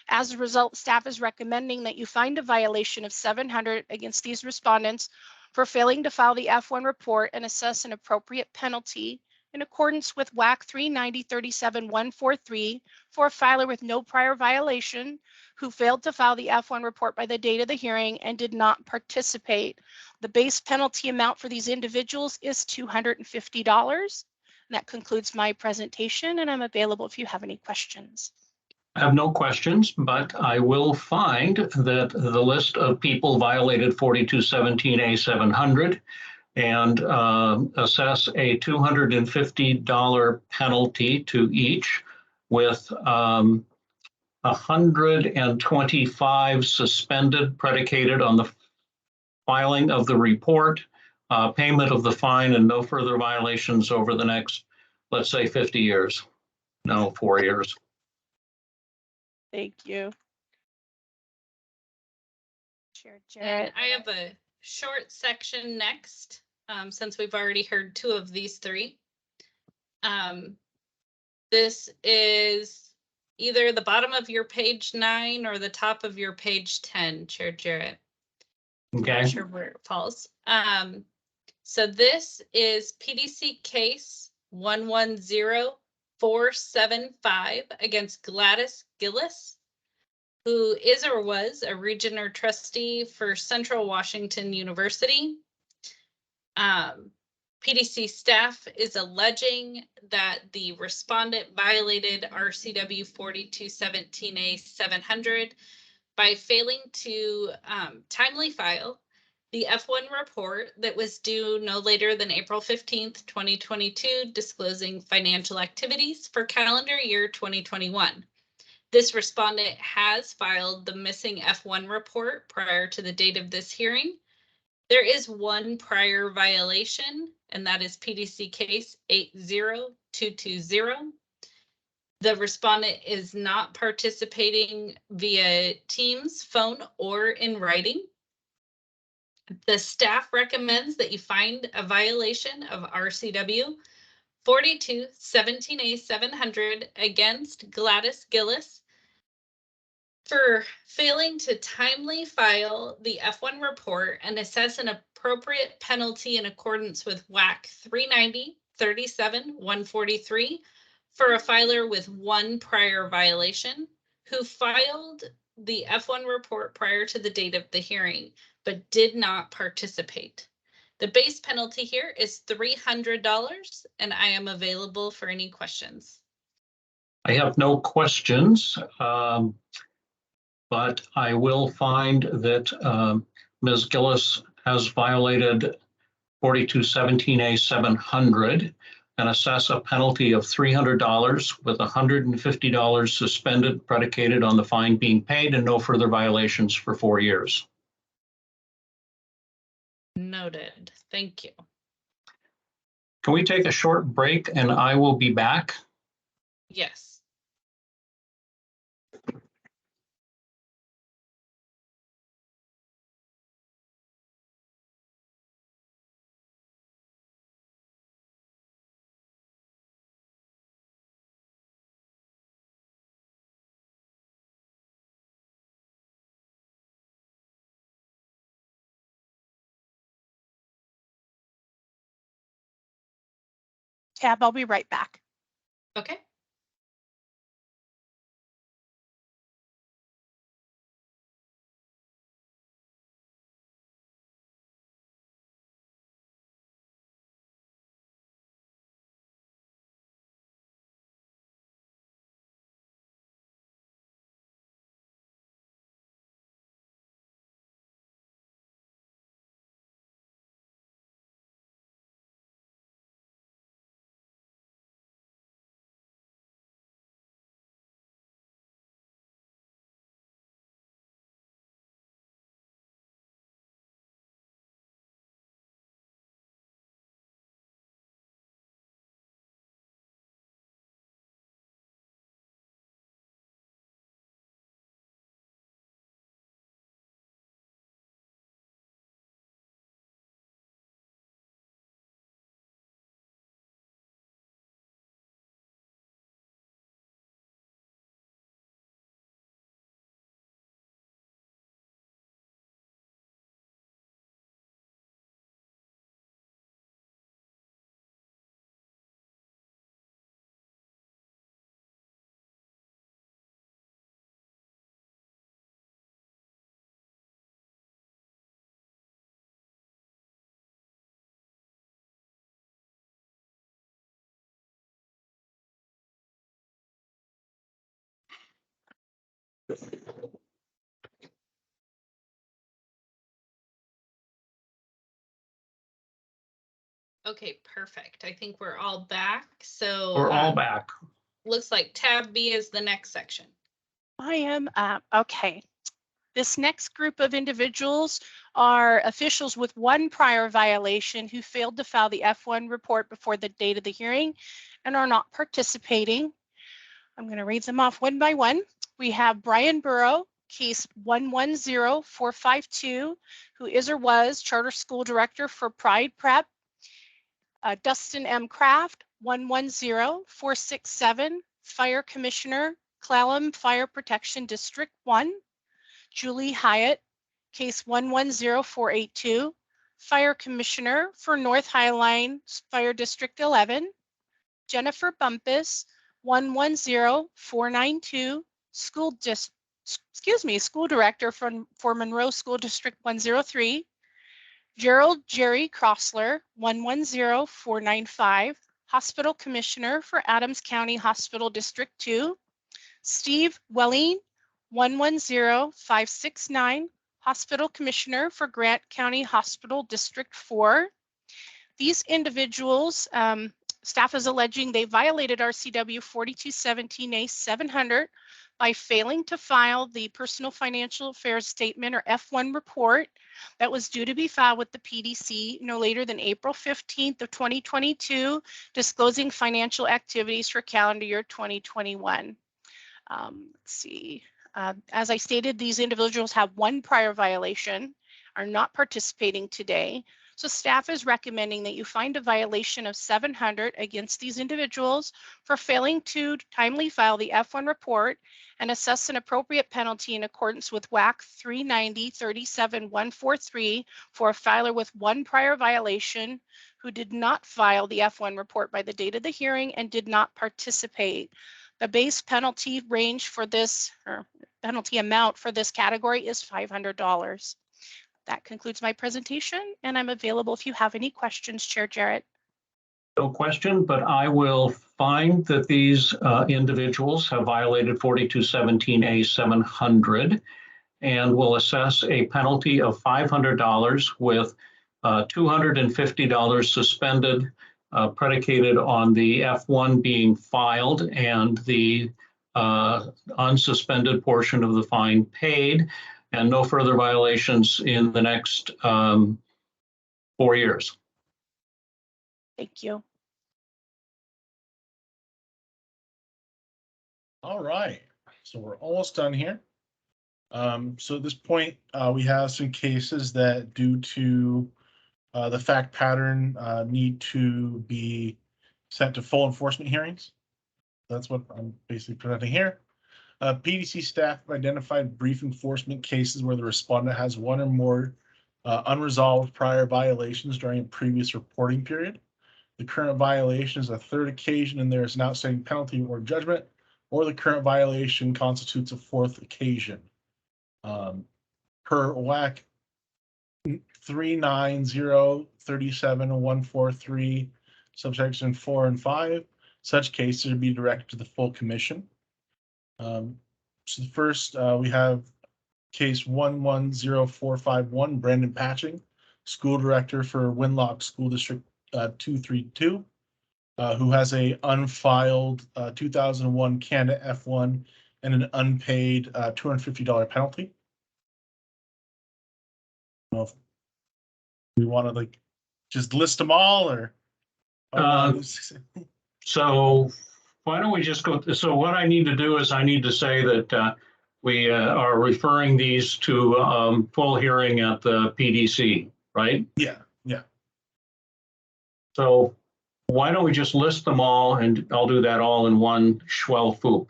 As a result, staff is recommending that you find a violation of $700 against these respondents for failing to file the F1 report and assess an appropriate penalty in accordance with WAC 390.37.143 for a filer with no prior violation who failed to file the F1 report by the date of the hearing and did not participate. The base penalty amount for these individuals is $250. And that concludes my presentation, and I'm available if you have any questions. I have no questions, but I will find that the list of people violated 4217A 700 and assess a $250 penalty to each, with 125 suspended predicated on the filing of the report, payment of the fine, and no further violations over the next, let's say, 50 years. No, 4 years. Thank you. Chair And Jarrett. I have a short section next, since we've already heard two of these three. This is either the bottom of your page 9 or the top of your page 10, Chair Jarrett. Okay. Not sure where it falls. So this is PDC case 110475 against Gladys Gillis, who is or was a regent or trustee for Central Washington University. PDC staff is alleging that the respondent violated RCW 4217A 700 by failing to timely file the F1 report that was due no later than April 15th, 2022, disclosing financial activities for calendar year 2021. This respondent has filed the missing F1 report prior to the date of this hearing. There is one prior violation, and that is PDC case 80220. The respondent is not participating via Teams, phone, or in writing. The staff recommends that you find a violation of RCW 4217A 700 against Gladys Gillis for failing to timely file the F1 report and assess an appropriate penalty in accordance with WAC 390.37.143 for a filer with one prior violation who filed the F1 report prior to the date of the hearing, but did not participate. The base penalty here is $300, and I am available for any questions. I have no questions, but I will find that Ms. Gillis has violated 4217A 700 and assess a penalty of $300 with $150 suspended predicated on the fine being paid and no further violations for 4 years. Noted. Thank you. Can we take a short break and I will be back? Yes. Tab, I'll be right back. Okay. Okay, perfect. I think we're all back. So We're all back. looks like tab B is the next section. I am, okay. This next group of individuals are officials with one prior violation who failed to file the F1 report before the date of the hearing and are not participating. I'm going to read them off one by one. We have Brian Burrow, case 110452, who is or was charter school director for Pride Prep. Dustin M. Kraft, 110467, fire commissioner, Clallam Fire Protection District 1. Julie Hyatt, case 110482, fire commissioner for North Highline Fire District 11. Jennifer Bumpus, 110492, school director for Monroe School District 103. Gerald Jerry Crossler, 110495, hospital commissioner for Adams County Hospital District 2. Steve Welling, 110569, hospital commissioner for Grant County Hospital District 4. These individuals, staff is alleging they violated RCW 4217A 700 by failing to file the personal financial affairs statement or F1 report that was due to be filed with the PDC no later than April 15th of 2022, disclosing financial activities for calendar year 2021. Let's see. As I stated, these individuals have one prior violation, are not participating today. So staff is recommending that you find a violation of 700 against these individuals for failing to timely file the F1 report and assess an appropriate penalty in accordance with WAC 390-37143 for a filer with one prior violation who did not file the F1 report by the date of the hearing and did not participate. The base penalty range for this, or penalty amount for this category, is $500. That concludes my presentation, and I'm available if you have any questions, Chair Jarrett. No question, but I will find that these individuals have violated 4217A 700 and will assess a penalty of $500 with $250 suspended, predicated on the F1 being filed and the unsuspended portion of the fine paid, and no further violations in the next 4 years. Thank you. All right, so we're almost done here. So at this point, we have some cases that, due to the fact pattern, need to be sent to full enforcement hearings. That's what I'm basically presenting here. PDC staff identified brief enforcement cases where the respondent has one or more unresolved prior violations during a previous reporting period. The current violation is a third occasion and there is an outstanding penalty or judgment, or the current violation constitutes a fourth occasion. Per WAC 390-37143, subsection 4 and 5, such cases would be directed to the full commission. So the first, we have case 110451, Brandon Patching, school director for Winlock School District 232, who has a unfiled 2001 Canada F1 and an unpaid $250 penalty. I don't know if we want to like just list them all, or so why don't we just go? So what I need to do is I need to say that we are referring these to full hearing at the PDC, right? Yeah, yeah. So why don't we just list them all, and I'll do that all in one schwell foop.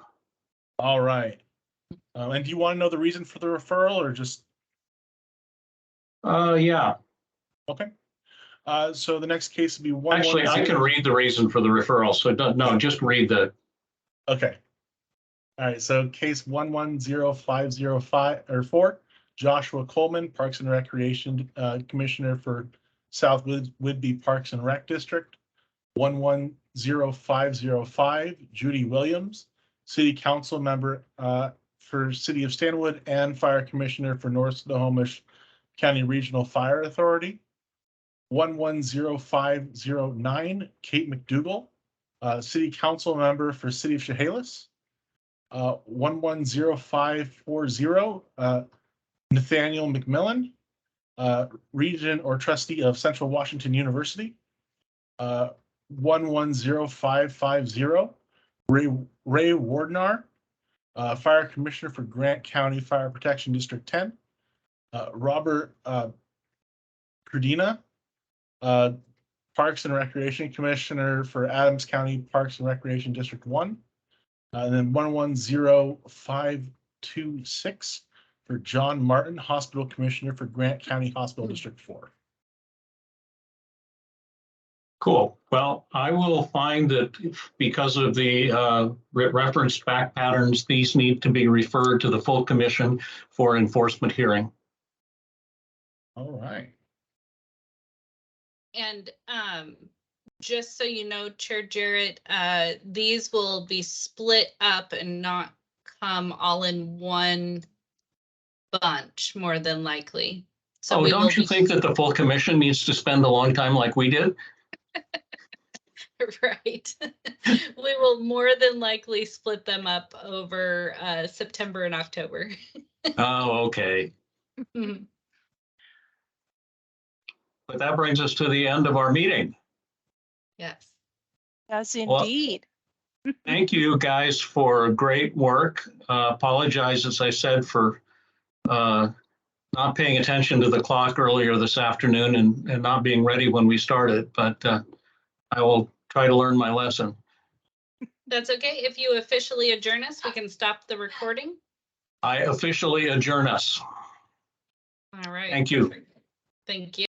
All right. And do you want to know the reason for the referral, or just? Yeah. Okay. So the next case would be one. Actually, I can read the reason for the referral. So no, just read the. Okay. All right. So case 110505 or 4, Joshua Coleman, Parks and Recreation Commissioner for South Whidbey Parks and Rec District. 110505, Judy Williams, City Council Member for City of Stanwood and Fire Commissioner for North Snohomish County Regional Fire Authority. 110509, Kate McDougall, City Council Member for City of Chehalis. 110540, Nathaniel McMillan, Regent or Trustee of Central Washington University. 110550, Ray Wardnar, Fire Commissioner for Grant County Fire Protection District 10. Robert Crudina, Parks and Recreation Commissioner for Adams County Parks and Recreation District 1. And then 110526 for John Martin, Hospital Commissioner for Grant County Hospital District 4. Cool. Well, I will find that because of the referenced fact patterns, these need to be referred to the full commission for enforcement hearing. All right. And just so you know, Chair Jarrett, these will be split up and not come all in one bunch, more than likely. So Oh, we don't you think that the full commission needs to spend a long time like we did? Right. We will more than likely split them up over September and October. Oh, okay. But that brings us to the end of our meeting. Yes. Yes, Well, indeed. Thank you guys for great work. Apologize, as I said, for not paying attention to the clock earlier this afternoon and not being ready when we started, but I will try to learn my lesson. That's okay. If you officially adjourn us, we can stop the recording. I officially adjourn us. All right. Thank you. Perfect. Thank you.